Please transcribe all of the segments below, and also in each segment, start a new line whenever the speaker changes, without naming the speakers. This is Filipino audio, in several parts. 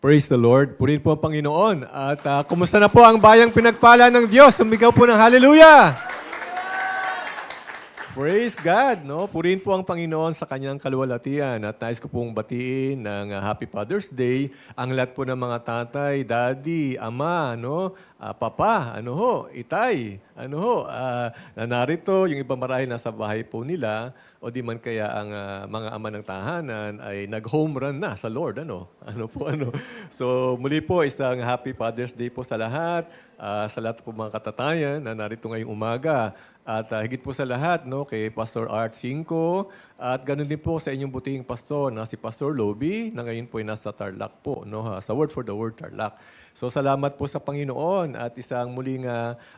Praise the Lord. Purihin po ang Panginoon. At kumusta na po ang bayang pinagpala ng Diyos? Tumigaw po ng hallelujah! Praise God, no? Purihin po ang Panginoon sa kanyang kaluwalhatian. At nais ko pong batiin ng Happy Father's Day ang lahat po ng mga tatay, daddy, ama, no? Papa, itay, na narito, yung iba marahil nasa bahay po nila, o di man kaya ang mga ama ng tahanan ay nag-home run na sa Lord, So muli po, isang Happy Father's Day po sa lahat, sa lahat po mga katatayan na narito ngayong umaga. At higit po sa lahat, kay Pastor Art Cinco, at ganun din po sa inyong butihing pastor na si Pastor Lobby, na ngayon po ay nasa Tarlac po, sa Word for the Word Tarlac. So salamat po sa Panginoon at isang muling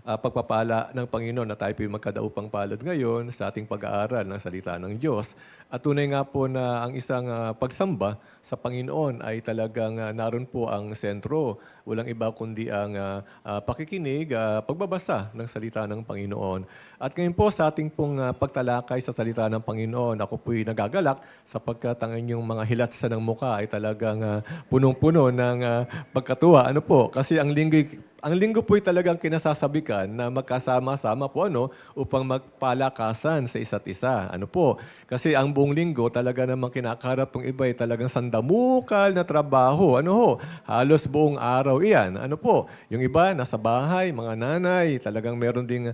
pagpapala ng Panginoon na tayo po magkadaupang palad ngayon sa ating pag-aaral ng salita ng Diyos. At tunay nga po na ang isang pagsamba sa Panginoon ay talagang naroon po ang sentro. Walang iba kundi ang pakikinig, pagbabasa ng salita ng Panginoon. At ngayon po sa ating pong pagtalakay sa salita ng Panginoon, ako po'y nagagalak sapagkat ang inyong mga hilatsa ng muka ay talagang punong-puno ng pagkatuwa. Kasi ang linggo po'y talagang kinasasabikan na magkasama-sama po upang magpalakasan sa isa't isa. Kasi ang buong linggo talaga namang kinakaharap ng iba ay talagang sandamukal na trabaho. Halos buong araw iyan. Yung iba nasa bahay, mga nanay, talagang meron ding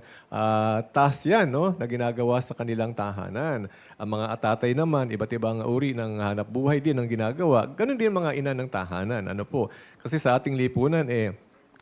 task yan na ginagawa sa kanilang tahanan. Ang mga atatay naman, iba't ibang uri ng hanap buhay din ang ginagawa. Ganon din mga ina ng tahanan. Kasi sa ating lipunan,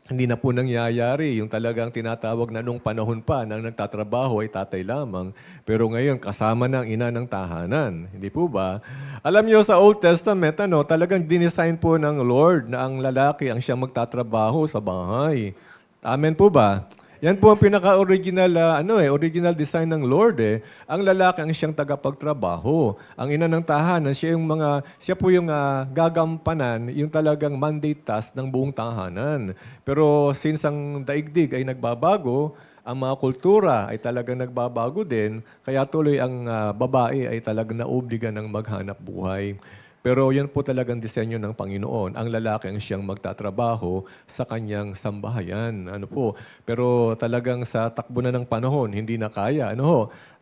hindi na po nangyayari yung talagang tinatawag na nung panahon pa nang nagtatrabaho ay tatay lamang. Pero ngayon, kasama ng ina ng tahanan. Hindi po ba? Alam niyo sa Old Testament, talagang dinesign po ng Lord na ang lalaki ang siyang magtatrabaho sa bahay. Amen po ba? Yan po ang pinaka-original original design ng Lord. Ang lalaki ang siyang tagapagtrabaho. Ang ina ng tahanan, siya po yung gagampanan, yung talagang mandate task ng buong tahanan. Pero since ang daigdig ay nagbabago, ang mga kultura ay talagang nagbabago din, kaya tuloy ang babae ay talagang naobliga ng maghanap buhay. Pero yan po talagang disenyo ng Panginoon. Ang lalaki ang siyang magtatrabaho sa kanyang sambahayan. Pero talagang sa takbo na ng panahon, hindi na kaya.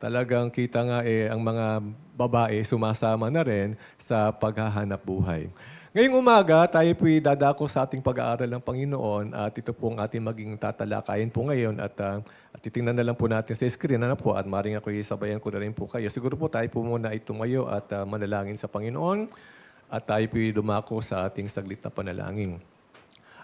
Talagang kita nga ang mga babae sumasama na rin sa paghahanap buhay. Ngayong umaga, tayo po'y dadako sa ating pag-aaral ng Panginoon at ito pong ating maging tatalakayin po ngayon at titingnan na lang po natin sa screen at maring ako isabayan ko na rin po kayo. Siguro po tayo po muna ay tumayo at manalangin sa Panginoon at tayo po'y dumako sa ating saglit na panalangin.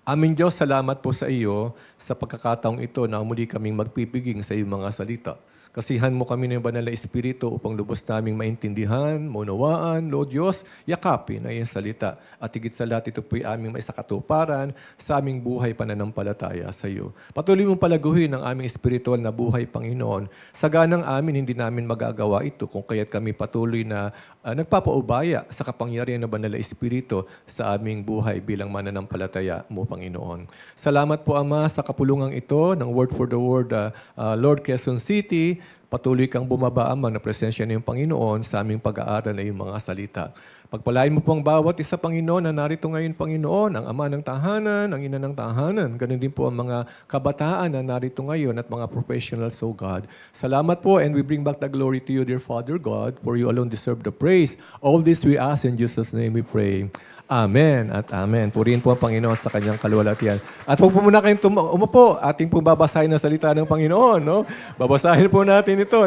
Aming Diyos, salamat po sa iyo sa pagkakataong ito na muli kaming magpipiging sa iyong mga salita. Kasihan mo kami ng banal na Espiritu upang lubos naming maintindihan, maunawaan, Lord Diyos, yakapin na iyong salita. At higit sa lahat, ito po'y aming maisakatuparan sa aming buhay pananampalataya sa iyo. Patuloy mong palaguhin ang aming espiritual na buhay, Panginoon. Saganang amin, hindi namin magagawa ito kung kaya't kami patuloy na nagpapaubaya sa kapangyarihan ng banal na Espiritu sa aming buhay bilang mananampalataya mo, Panginoon. Salamat po, Ama, sa kapulungang ito ng Word for the Word, Lord Quezon City. Patuloy kang bumaba, Ama, na presensya ng Panginoon sa aming pag-aaral na iyong mga salita. Pagpalain mo po ang bawat isa, Panginoon, na narito ngayon, Panginoon, ang ama ng tahanan, ang ina ng tahanan. Ganun din po ang mga kabataan na narito ngayon at mga professionals, O God. Salamat po, and we bring back the glory to you, dear Father God, for you alone deserve the praise. All this we ask in Jesus' name we pray. Amen at amen. Purihin po ang Panginoon sa kanyang kaluwalhatian. At huwag po muna kayong umupo. Ating po babasahin ang salita ng Panginoon. Babasahin po natin ito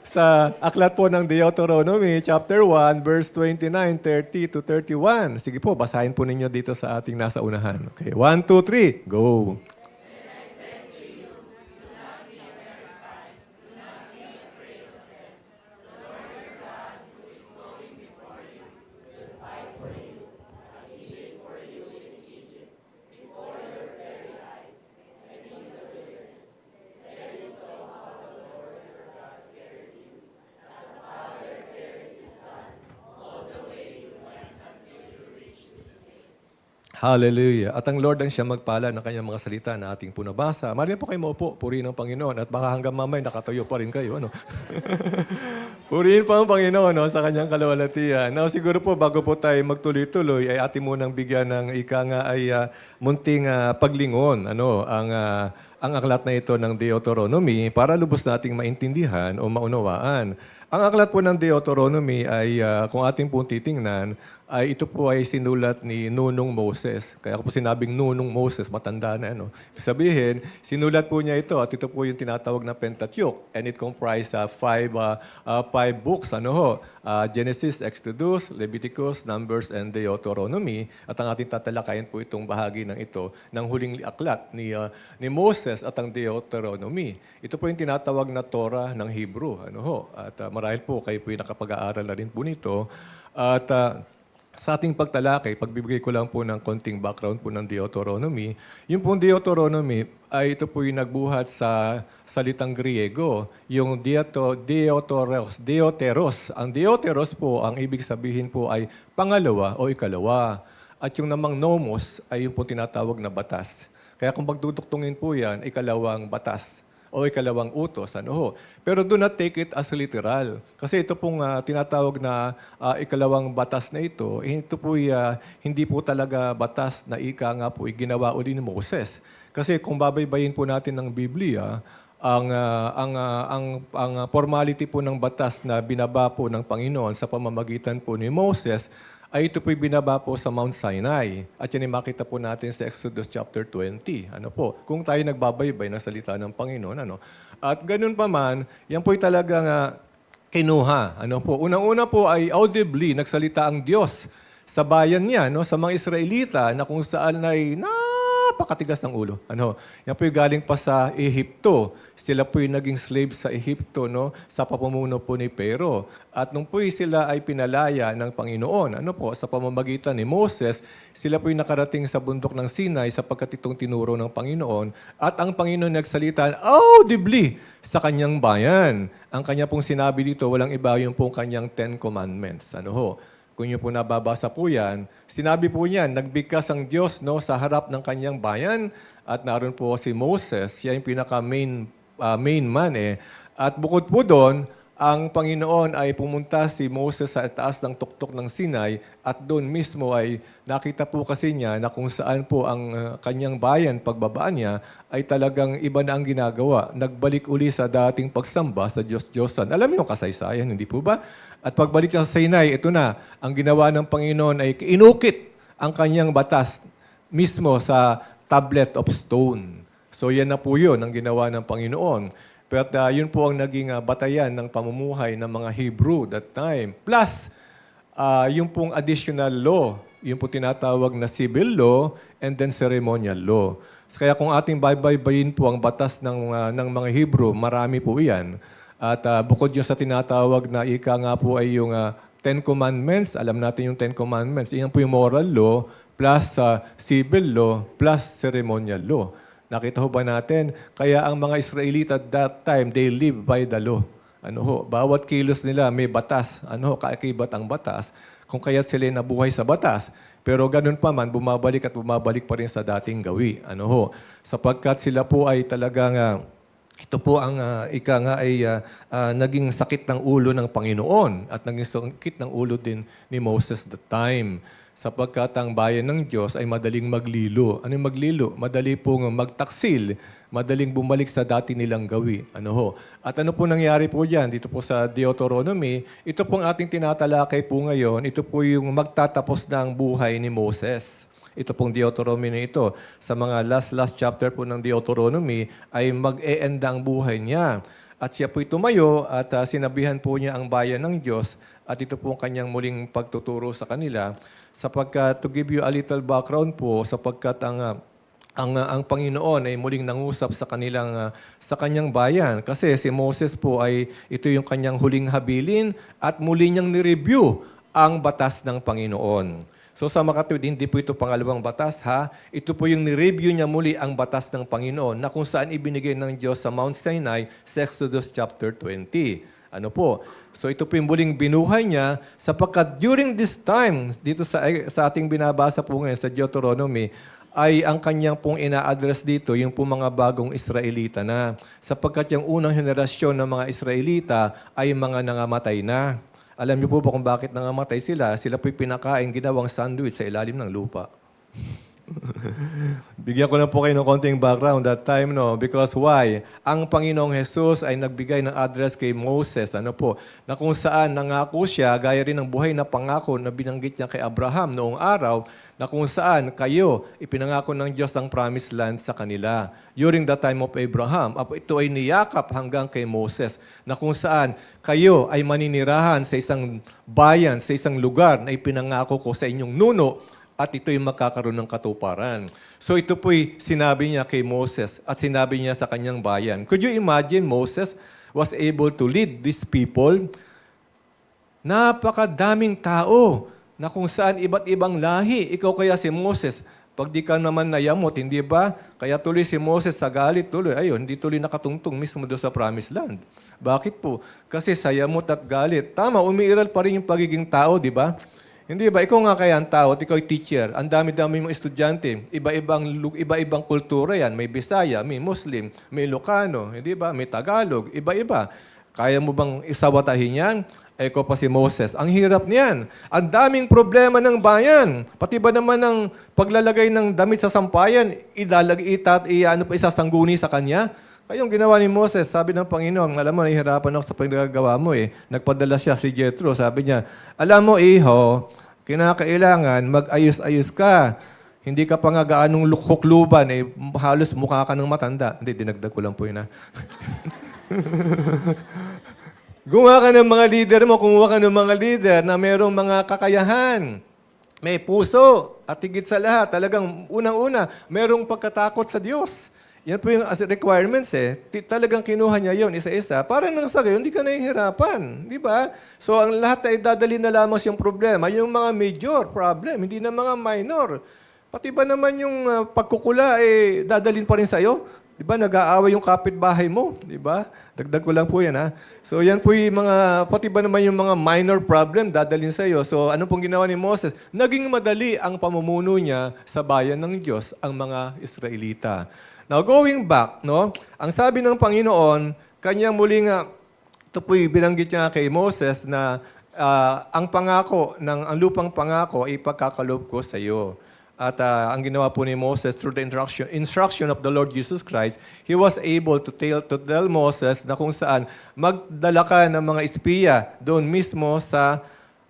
sa aklat po ng Deuteronomy, chapter 1, verse 29, 30 to 31. Sige po, basahin po ninyo dito sa ating nasa unahan. Okay, 1, 2, 3, go! Hallelujah. At ang Lord ang siya magpala ng kanyang mga salita na ating punabasa. Marin po kayo maupo, purihin ng Panginoon. At baka hanggang mamay nakatayo pa rin kayo. Purihin po ang Panginoon no, sa kanyang kaluwalhatian. Now, siguro po, bago po tayo magtuloy-tuloy, ay atin munang bigyan ng ika nga ay munting paglingon. Ang aklat na ito ng Deuteronomy para lubos nating maintindihan o maunawaan. Ang aklat po ng Deuteronomy ay, kung ating pong titingnan, ay ito po ay sinulat ni Nunong Moses. Kaya ako po sinabing Nunong Moses, matanda na. Ano? Sabihin, sinulat po niya ito at ito po yung tinatawag na Pentateuch. And it comprised five books. Genesis, Exodus, Leviticus, Numbers, and Deuteronomy. At ang ating tatalakayin po itong bahagi ng ito ng huling aklat ni Moses at ang Deuteronomy. Ito po yung tinatawag na Torah ng Hebrew. At marahil po kayo po yung nakapag-aaral na rin po nito. At sa ating pagtalakay, pagbibigay ko lang po ng konting background po ng Deuteronomy. Yung pong Deuteronomy ay ito po yung nagbuhat sa salitang Griego, yung Deuteros. Ang Deuteros po, ang ibig sabihin po ay pangalawa o ikalawa. At yung namang nomos ay yung po tinatawag na batas. Kaya kung pagduduktungin po yan, ikalawang batas o ikalawang utos. Pero do not take it as literal. Kasi ito pong tinatawag na ikalawang batas na ito po hindi po talaga batas na ika nga po ginawa uli ni Moses. Kasi kung babaybayin po natin ng Biblia, ang formality po ng batas na binaba po ng Panginoon sa pamamagitan po ni Moses ay ito po'y binaba po sa Mount Sinai. At yan ay makita po natin sa Exodus chapter 20. Kung tayo nagbabaybay ng salita ng Panginoon. At ganun pa man, yan po'y talagang kinuha. Unang-una po ay audibly nagsalita ang Diyos sa bayan niya, sa mga Israelita na kung saan ay napakatigas ng ulo. Yan po'y galing pa sa Ehipto. Sila po'y naging slaves sa Ehipto, sa pamumuno po ni Pero. At nung po'y sila ay pinalaya ng Panginoon, sa pamamagitan ni Moses, sila po'y nakarating sa bundok ng Sinai sapagkat itong tinuro ng Panginoon. At ang Panginoon nagsalita audibly sa kanyang bayan. Ang kanya pong sinabi dito, walang iba yung pong kanyang 10 Commandments. Kung niyo po nababasa po yan, sinabi po niyan, nagbigkas ang Diyos sa harap ng kanyang bayan at naroon po si Moses, siya yung pinaka-main man. At bukod po doon, ang Panginoon ay pumunta si Moses sa taas ng tuktok ng Sinai at doon mismo ay nakita po kasi niya na kung saan po ang kanyang bayan, pagbabaan niya, ay talagang iba na ang ginagawa. Nagbalik uli sa dating pagsamba sa Diyos-Diyosan. Alam niyo yung kasaysayan, hindi po ba? At pagbalik siya sa Sinai, ito na, ang ginawa ng Panginoon ay inukit ang kanyang batas mismo sa tablet of stone. So yan na po yun ang ginawa ng Panginoon. But yun po ang naging batayan ng pamumuhay ng mga Hebrew that time. Plus, yung pong additional law, yung po tinatawag na civil law and then ceremonial law. Kaya kung ating baybayin po ang batas ng mga Hebrew, marami po iyan. At bukod yung sa tinatawag na ika nga po ay yung 10 Commandments, alam natin yung 10 Commandments, iyan po yung moral law plus civil law plus ceremonial law. Nakita ho ba natin? Kaya ang mga Israelite at that time, they live by the law. Bawat kilos nila may batas. Kaakibat ang batas. Kung kaya't sila nabuhay sa batas. Pero ganun pa man, bumabalik pa rin sa dating gawi. Sapagkat sila po ay talagang ito po ang ika nga ay naging sakit ng ulo ng Panginoon at naging sakit ng ulo din ni Moses that time. Sapagkat ang bayan ng Diyos ay madaling maglilo. Ano yung maglilo? Madali pong magtaksil, madaling bumalik sa dati nilang gawi. At ano po nangyari po dyan? Dito po sa Deuteronomy, ito pong ating tinatalakay po ngayon, ito po yung magtatapos na ang buhay ni Moses. Ito pong Deuteronomy na ito. Sa mga last chapter po ng Deuteronomy ay mag-e-enda ang buhay niya. At siya po'y tumayo at sinabihan po niya ang bayan ng Diyos at ito po ang kanyang muling pagtuturo sa kanila. Sapagkat, to give you a little background po, sapagkat ang Panginoon ay muling nangusap sa kanyang bayan. Kasi si Moses po ay ito yung kanyang huling habilin at muli niyang ni-review ang batas ng Panginoon. So sa makatwid, hindi po ito pangalawang batas, Ito po yung ni-review niya muli ang batas ng Panginoon na kung saan ibinigay ng Diyos sa Mount Sinai sa Exodus chapter 20. So ito po yung muling binuhay niya sapagkat during this time, dito sa ating binabasa po ngayon sa Deuteronomy, ay ang kanyang pong ina-address dito, yung pong mga bagong Israelita na. Sapagkat yung unang henerasyon ng mga Israelita ay mga nangamatay na. Alam niyo po ba kung bakit nangamatay sila? Sila po'y pinakain, ginawang sandwich sa ilalim ng lupa. Bigyan ko na po kayo ng konting background that time, no? Because why? Ang Panginoong Jesus ay nagbigay ng address kay Moses, na kung saan nangako siya, gaya rin ng buhay na pangako na binanggit niya kay Abraham noong araw, na kung saan kayo, ipinangako ng Diyos ang promised land sa kanila. During the time of Abraham, ito ay niyakap hanggang kay Moses, na kung saan kayo ay maninirahan sa isang bayan, sa isang lugar na ipinangako ko sa inyong nuno, at ito'y magkakaroon ng katuparan. So ito po'y sinabi niya kay Moses at sinabi niya sa kanyang bayan. Could you imagine Moses was able to lead these people? Napakadaming tao na kung saan iba't ibang lahi. Ikaw kaya si Moses, pag di ka naman nayamot, hindi ba? Kaya tuloy si Moses sa galit, tuloy. Ayun, hindi tuloy nakatungtong mismo doon sa promised land. Bakit po? Kasi sa yamot at galit. Tama, umiiral pa rin yung pagiging tao, di ba? Hindi ba? Ikaw nga kaya ang tao, at ikaw ay teacher. Ang dami-dami mong estudyante. Iba-ibang kultura yan. May Bisaya, may Muslim, may Ilocano, hindi ba? May Tagalog, iba-iba. Kaya mo bang isawatahin yan? Eko pa si Moses. Ang hirap niyan. Ang daming problema ng bayan. Pati ba naman ang paglalagay ng damit sa sampayan, isasangguni sa kanya? Kayong ginawa ni Moses, sabi ng Panginoon, alam mo, nahihirapan ako sa pagkagawa mo eh. Nagpadala siya si Jethro, sabi niya, alam mo, iho, kinakailangan mag-ayos-ayos ka. Hindi ka pa nga gaanong hukluban, eh, halos mukha ka ng matanda. Hindi, dinagdag ko lang po yun, ha? Gumawa ka ng mga leader mo, kumuha ka ng mga leader na mayroong mga kakayahan. May puso, at higit sa lahat, talagang unang-una, mayroong pagkatakot sa Diyos. Yan po yung requirements eh. Talagang kinuha niya yon isa-isa. Para nang sa gayon, hindi ka nahihirapan. Di ba? So, ang lahat ay dadali na lamang yung problema. Yung mga major problem, hindi na mga minor. Pati ba naman yung pagkukula, eh, dadalhin pa rin sa'yo? Di ba? Nag-aaway yung kapitbahay mo. Di ba? Dagdag ko lang po yan, ha? So, yan po yung mga, pati ba naman yung mga minor problem, dadalhin sa'yo. So, ano pong ginawa ni Moses? Naging madali ang pamumuno niya sa bayan ng Diyos, ang mga Israelita. Now, going back, no? Ang sabi ng Panginoon, kanya muling, ito po'y binanggit niya kay Moses na ang pangako, ang lupang pangako ay ipagkakalob ko sa iyo. At ang ginawa po ni Moses through the instruction of the Lord Jesus Christ, he was able to tell Moses na kung saan magdala ka ng mga espiya doon mismo sa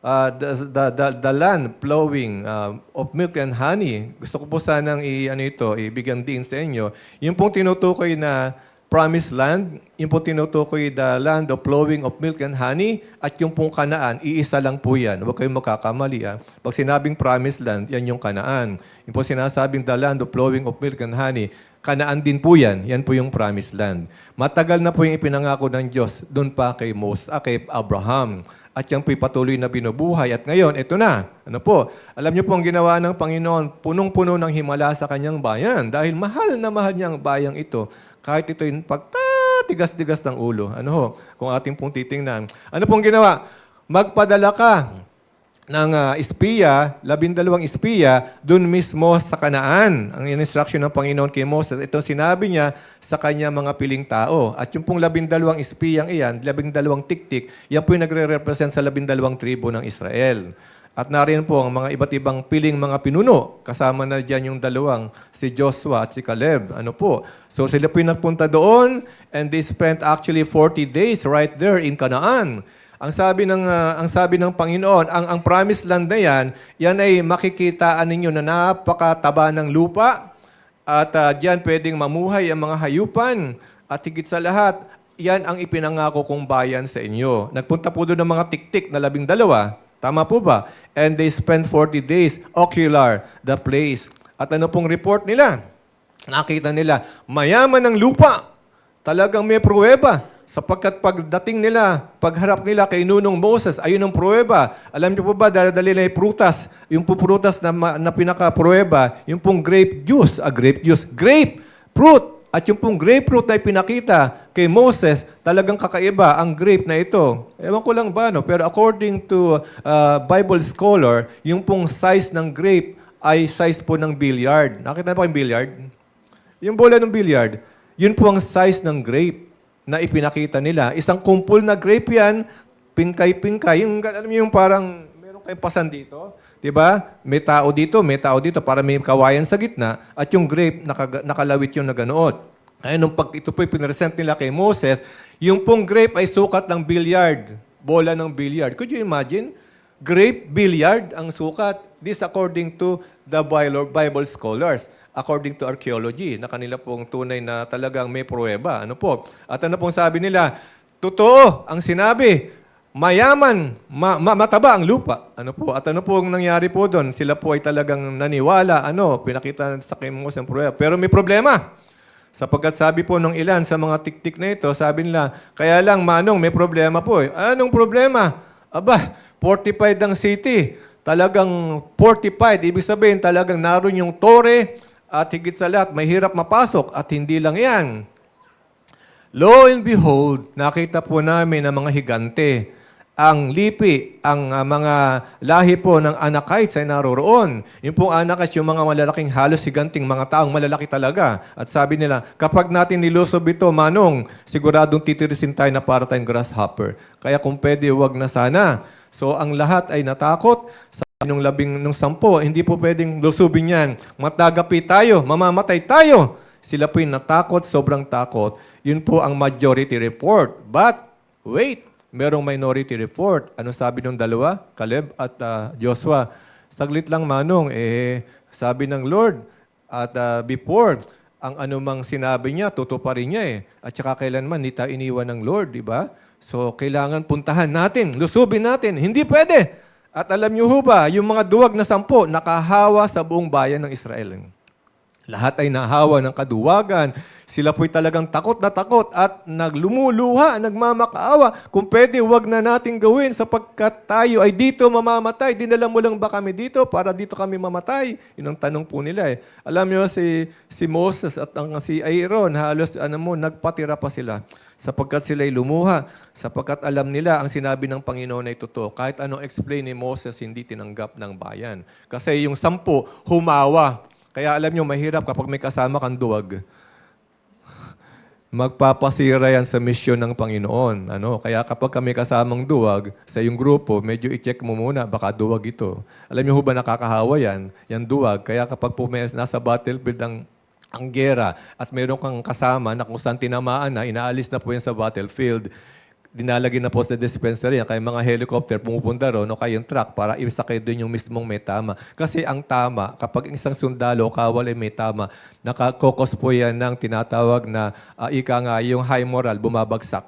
the land flowing of milk and honey. Gusto ko po sanang ibigyan din sa inyo. Yung pong tinutukoy na promised land, yung pong tinutukoy the land of flowing of milk and honey, at yung pong Kanaan, iisa lang po yan. Huwag kayong magkakamali. Pag sinabing promised land, yan yung Kanaan. Yung pong sinasabing the land of flowing of milk and honey, Kanaan din po yan. Yan po yung promised land. Matagal na po yung ipinangako ng Diyos doon pa kay Moses, kay Abraham. At yan po'y patuloy na binubuhay. At ngayon, ito na. Ano po? Alam niyo po ang ginawa ng Panginoon, punong-puno ng himala sa kanyang bayan. Dahil mahal na mahal niya ang bayang ito. Kahit ito'y pagtatigas-tigas ng ulo. Ano ho? Kung ating pong titingnan. Ano pong ginawa? Magpadala ka ng espiya, 12 espiya, dun mismo sa Kanaan. Ang instruction ng Panginoon kay Moses, ito sinabi niya sa kanya mga piling tao. At yung pong 12 espiyang iyan, 12 tiktik, yan po yung nagre-represent sa 12 tribo ng Israel. At nariyan po ang mga iba't ibang piling mga pinuno. Kasama na dyan yung dalawang, si Joshua at si Caleb. Ano po? So sila po yung nagpunta doon, and they spent actually 40 days right there in Canaan. Ang sabi ng Panginoon, ang promised land na yan ay makikitaan ninyo na napakataba ng lupa, at diyan pwedeng mamuhay ang mga hayupan, at higit sa lahat, yan ang ipinangako kong bayan sa inyo. Nagpunta po doon ng mga tiktik na 12. Tama po ba? And they spent 40 days ocular the place. At ano pong report nila? Nakita nila, mayaman ng lupa. Talagang may pruweba. Sapagkat pagdating nila, pagharap nila kay Nunong Moses, ayun ang pruweba. Alam niyo po ba, dali na yung prutas. Yung po prutas na pinaka-pruweba, yung pong grape fruit. At yung pong grapefruit na ipinakita kay Moses, talagang kakaiba ang grape na ito. Ewan ko lang ba, no? Pero according to Bible scholar, yung pong size ng grape ay size po ng billiard. Nakita na po yung billiard? Yung bola ng billiard, yun po ang size ng grape na ipinakita nila. Isang kumpul na grape yan, pingkay-pingkay. Yung, alam niyo yung parang, meron kayong pasan dito, di ba? May tao dito, para may kawayan sa gitna, at yung grape, nakalawit yung na ganoon. Kaya nung pag ito po pinresent nila kay Moses, yung pong grape ay sukat ng billiard, bola ng billiard. Could you imagine? Grape billiard ang sukat. This according to the Bible scholars. According to archaeology, na kanila pong tunay na talagang may pruweba. Ano po? At ano pong sabi nila? Totoo ang sinabi. Mayaman, mataba ang lupa. Ano po? At ano pong nangyari po doon? Sila po ay talagang naniwala. Pinakita sa kay Moses ang pruweba. Pero may problema. Sapagkat sabi po ng ilan sa mga tiktik na ito, sabi nila, kaya lang, Manong, may problema po. Anong problema? Aba, fortified ang city. Talagang fortified. Ibig sabihin, talagang naroon yung tore at higit sa lahat, may hirap mapasok. At hindi lang yan. Lo and behold, nakita po namin ang mga higante. Ang lipi, ang mga lahi po ng Anakites ay naroroon. Yung pong Anakites, yung mga malalaking halos higanting mga taong malalaki talaga. At sabi nila, kapag natin nilusob ito, Manong, siguradong titirisin tayo na para tayong grasshopper. Kaya kung pwede, wag na sana. So ang lahat ay natakot. Nung 10, hindi po pwedeng lusubin yan. Matagapi tayo, mamamatay tayo. Sila po'y natakot, sobrang takot. Yun po ang majority report. But, wait, merong minority report. Ano sabi ng dalawa? Caleb at Joshua. Saglit lang, Manong, sabi ng Lord at before, ang anumang sinabi niya, tutuparin niya At saka kailanman, hindi tayo iniwan ng Lord, di ba? So, kailangan puntahan natin, lusubin natin. Hindi pwede. At alam niyo ho ba, yung mga duwag na 10, nakahawa sa buong bayan ng Israel. Lahat ay nahawa ng kaduwagan. Sila po'y talagang takot na takot at naglumuluha, nagmamakaawa. Kung pwede, wag na natin gawin sapagkat tayo ay dito mamamatay. Dinala mo lang ba kami dito para dito kami mamatay? Yun ang tanong po nila Alam niyo, si Moses at si Aaron, halos nagpatira pa sila. Sapagkat sila'y lumuha, sapagkat alam nila ang sinabi ng Panginoon ay totoo. Kahit anong explain ni Moses, hindi tinanggap ng bayan. Kasi yung 10, humawa. Kaya alam nyo, mahirap kapag may kasama kang duwag. Magpapasira yan sa misyon ng Panginoon. Kaya kapag kami kasamang duwag sa iyong grupo, medyo i-check mo muna, baka duwag ito. Alam niyo ba nakakahawa yan? Yan duwag. Kaya kapag po nasa battlefield ang gera at mayroon kang kasama na kung saan tinamaan na, inaalis na po yan sa battlefield, dinalagin na po sa dispensary, kaya mga helicopter pumupunta ron o kaya yung truck para isakay doon yung mismong may tama. Kasi ang tama, kapag isang sundalo, kawal ay may tama, nakakokos po yan ng tinatawag na yung high moral, bumabagsak.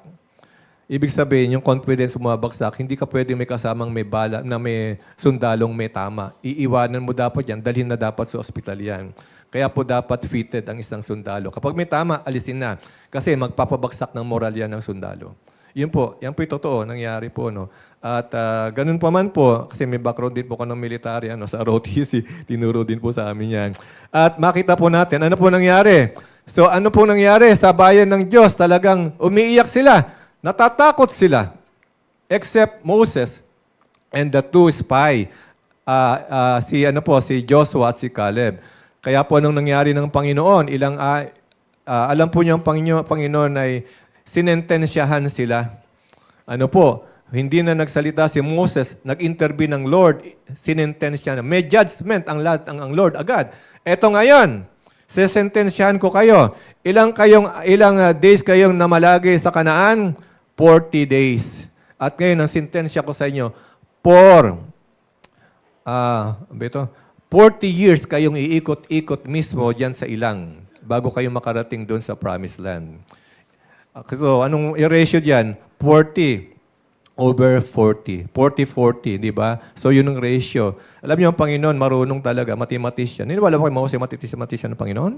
Ibig sabihin, yung confidence bumabagsak, hindi ka pwede may kasamang may bala na may sundalong may tama. Iiwanan mo dapat yan, dalhin na dapat sa ospital yan. Kaya po dapat fitted ang isang sundalo. Kapag may tama, alisin na. Kasi magpapabagsak ng moral yan ng sundalo. Yan po'y totoo, nangyari po. At ganun pa man po, kasi may background din po ko ng military, sa ROTC, tinuro din po sa amin yan. At makita po natin, ano po nangyari? So ano po nangyari sa bayan ng Diyos? Talagang umiiyak sila, natatakot sila. Except Moses and the 2 spy, si Joshua at si Caleb. Kaya po anong nangyari ng Panginoon, alam po niyo ang Panginoon ay sinentensyahan sila. Hindi na nagsalita si Moses, nag-intervene ng Lord, sinentensya na. May judgment ang Lord agad. Eto ngayon, sesentensyahan ko kayo. Ilang days kayong namalagi sa Kanaan? 40 days. At ngayon, ang sentensya ko sa inyo, 40 years kayong iikot-ikot mismo dyan sa ilang bago kayo makarating doon sa promised land. So, anong ratio dyan? 40 over 40. 40-40, di ba? So, yun ang ratio. Alam niyo, ang Panginoon, marunong talaga, mathematician. Niniwala ba kayo mga mathematician ng Panginoon?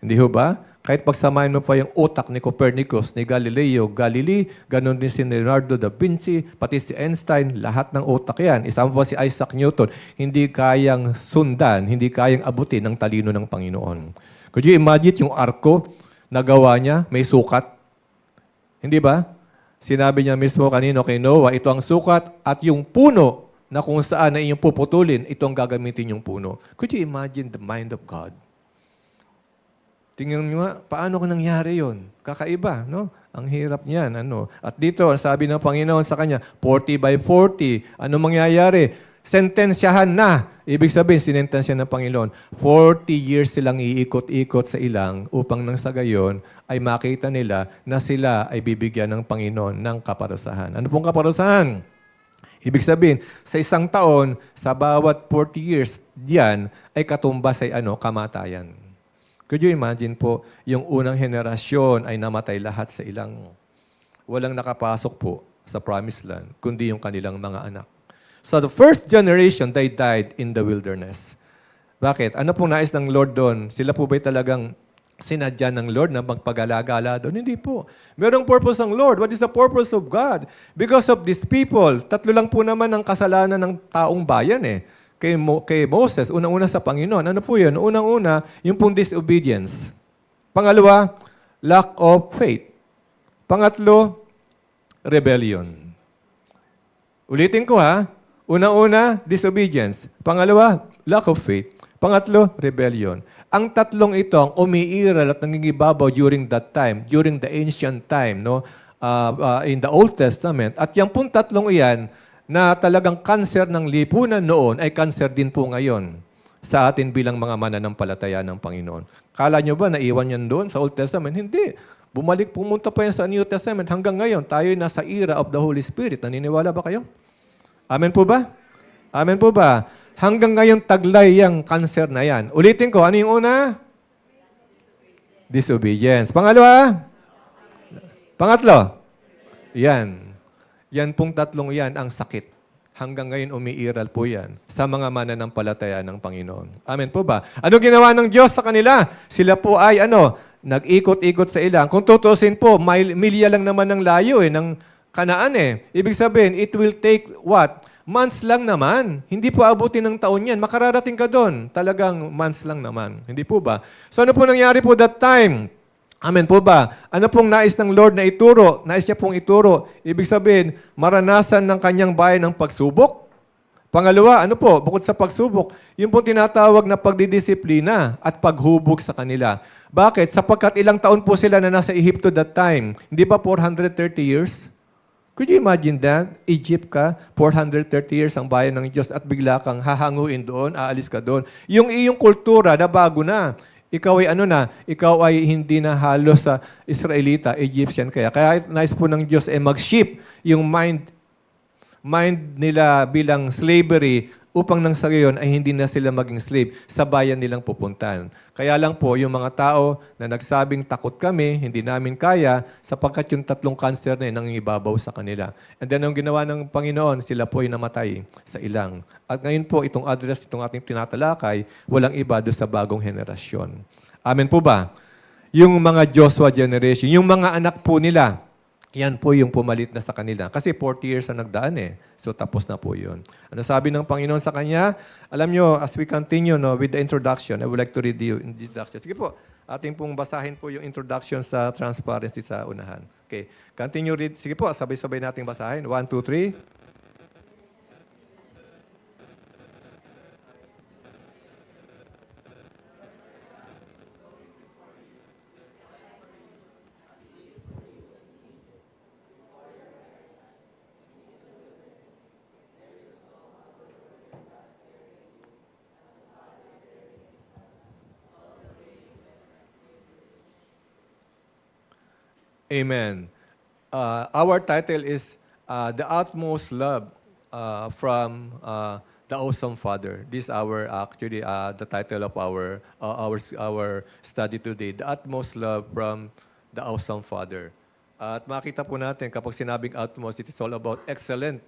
Hindi ho ba? Kahit pagsamahin mo pa yung utak ni Copernicus, ni Galileo, Galilei, ganun din si Leonardo da Vinci, pati si Einstein, lahat ng utak yan. Isama pa si Isaac Newton, hindi kayang sundan, hindi kayang abutin ng talino ng Panginoon. Could you imagine yung arko na gawa niya, may sukat? Hindi ba? Sinabi niya mismo kanino kay Noah, ito ang sukat at yung puno na kung saan na inyong puputulin, ito ang gagamitin yung puno. Could you imagine the mind of God? Tingnan nyo nga, paano ko nangyari yon? Kakaiba, no? Ang hirap niyan, ano? At dito, sabi ng Panginoon sa kanya, 40 by 40. Ano mangyayari? Sentensyahan na. Ibig sabihin, sinentensya ng Panginoon. 40 years silang iikot-ikot sa ilang upang nang sa gayon ay makita nila na sila ay bibigyan ng Panginoon ng kaparusahan. Ano pong kaparusahan? Ibig sabihin, sa isang taon, sa bawat 40 years, diyan ay katumbas ay kamatayan. Could you imagine po, yung unang henerasyon ay namatay lahat sa ilang. Walang nakapasok po sa promised land, kundi yung kanilang mga anak. So the first generation, they died in the wilderness. Bakit? Ano pong nais ng Lord doon? Sila po ba'y talagang sinadya ng Lord na magpagala-gala doon? Hindi po. Merong purpose ng Lord. What is the purpose of God? Because of these people, tatlo lang po naman ang kasalanan ng taong bayan kay Moses, unang-una sa Panginoon. Ano po yun? Unang-una, yung pong disobedience. Pangalawa, lack of faith. Pangatlo, rebellion. Ulitin ko ha. Unang-una, disobedience. Pangalawa, lack of faith. Pangatlo, rebellion. Ang tatlong ito ang umiiral at nangingibabaw during that time, during the ancient time, in the Old Testament. At yung pong tatlong iyan, na talagang kanser ng lipunan noon ay kanser din po ngayon sa atin bilang mga mananampalataya ng Panginoon. Kala nyo ba naiwan yan doon sa Old Testament? Hindi. Pumunta pa yan sa New Testament. Hanggang ngayon, tayo nasa era of the Holy Spirit. Naniniwala ba kayo? Amen po ba? Amen po ba? Hanggang ngayon, taglay yung kanser na yan. Ulitin ko, ano yung una? Disobedience. Pangalawa? Pangatlo? Yan. Yan pong tatlong yan ang sakit. Hanggang ngayon umiiral po yan sa mga mananampalataya ng Panginoon. Amen po ba? Ano ginawa ng Diyos sa kanila? Sila po ay nag-ikot-ikot sa ilang. Kung tutusin po, milya lang naman ng layo ng Kanaan Ibig sabihin, it will take what? Months lang naman. Hindi po abutin ng taon yan. Makararating ka doon. Talagang months lang naman. Hindi po ba? So ano po nangyari po that time? Amen po ba? Ano pong nais ng Lord na ituro? Nais niya pong ituro. Ibig sabihin, maranasan ng kanyang bayan ng pagsubok. Pangalawa, ano po? Bukod sa pagsubok, yung pong tinatawag na pagdidisiplina at paghubog sa kanila. Bakit? Sapagkat ilang taon po sila na nasa Egypto that time. Hindi ba 430 years? Could you imagine that? Egypt ka, 430 years ang bayan ng Diyos at bigla kang hahanguin doon, aalis ka doon. Yung iyong kultura na bago na. Ikaw ay ikaw ay hindi na halos sa Israelita, Egyptian kaya. Kaya nais po ng Diyos mag-shift yung mind nila bilang slavery upang nang sa gayon ay hindi na sila maging slave sa bayan nilang pupuntahan. Kaya lang po, yung mga tao na nagsabing takot kami, hindi namin kaya, sapagkat yung tatlong cancer na nangingibabaw sa kanila. And then, ang ginawa ng Panginoon, sila po ay namatay sa ilang. At ngayon po, itong address, itong ating tinatalakay, walang iba doon sa bagong henerasyon. Amen po ba? Yung mga Joshua generation, yung mga anak po nila, yan po yung pumalit na sa kanila. Kasi 40 years na nagdaan So tapos na po yun. Ano sabi ng Panginoon sa kanya? Alam nyo, as we continue with the introduction, I would like to read the introduction. Sige po, ating pong basahin po yung introduction sa transparency sa unahan. Okay, continue read. Sige po, sabay-sabay nating basahin. 1, 2, 3. Amen. Our title is The Utmost Love from the Awesome Father. This is actually the title of our study today. The Utmost Love from the Awesome Father. At makita po natin kapag sinabing utmost, it is all about excellent,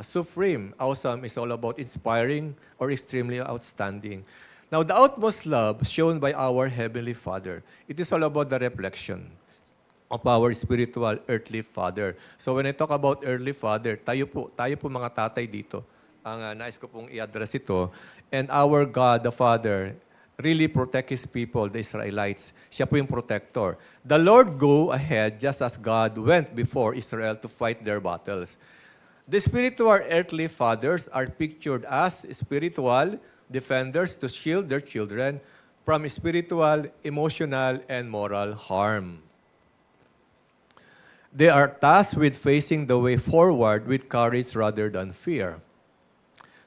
supreme. Awesome is all about inspiring or extremely outstanding. Now, the utmost love shown by our Heavenly Father, it is all about the reflection of our spiritual earthly father. So when I talk about earthly father, tayo po mga tatay dito. Ang nais ko pong i-address ito. And our God, the Father, really protect His people, the Israelites. Siya po yung protector. The Lord go ahead just as God went before Israel to fight their battles. The spiritual earthly fathers are pictured as spiritual defenders to shield their children from spiritual, emotional, and moral harm. They are tasked with facing the way forward with courage rather than fear.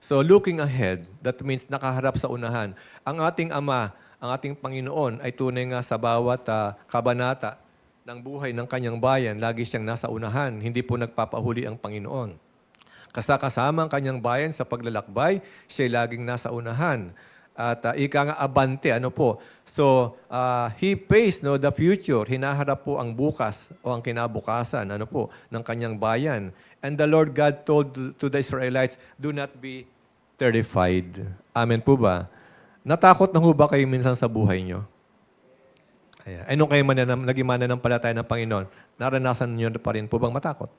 So looking ahead, that means nakaharap sa unahan. Ang ating Ama, ang ating Panginoon ay tunay nga sa bawat kabanata ng buhay ng kanyang bayan. Lagi siyang nasa unahan, hindi po nagpapahuli ang Panginoon. Kasama ang kanyang bayan sa paglalakbay, siya laging nasa unahan. At ika nga abante, ano po. So, he faced the future. Hinaharap po ang bukas o ang kinabukasan, ano po, ng kanyang bayan. And the Lord God told to the Israelites, do not be terrified. Amen po ba? Natakot na ho ba kayo minsan sa buhay nyo? Ayan. Ay, nung kayo naging mananampalataya ng Panginoon, naranasan nyo pa rin po bang matakot?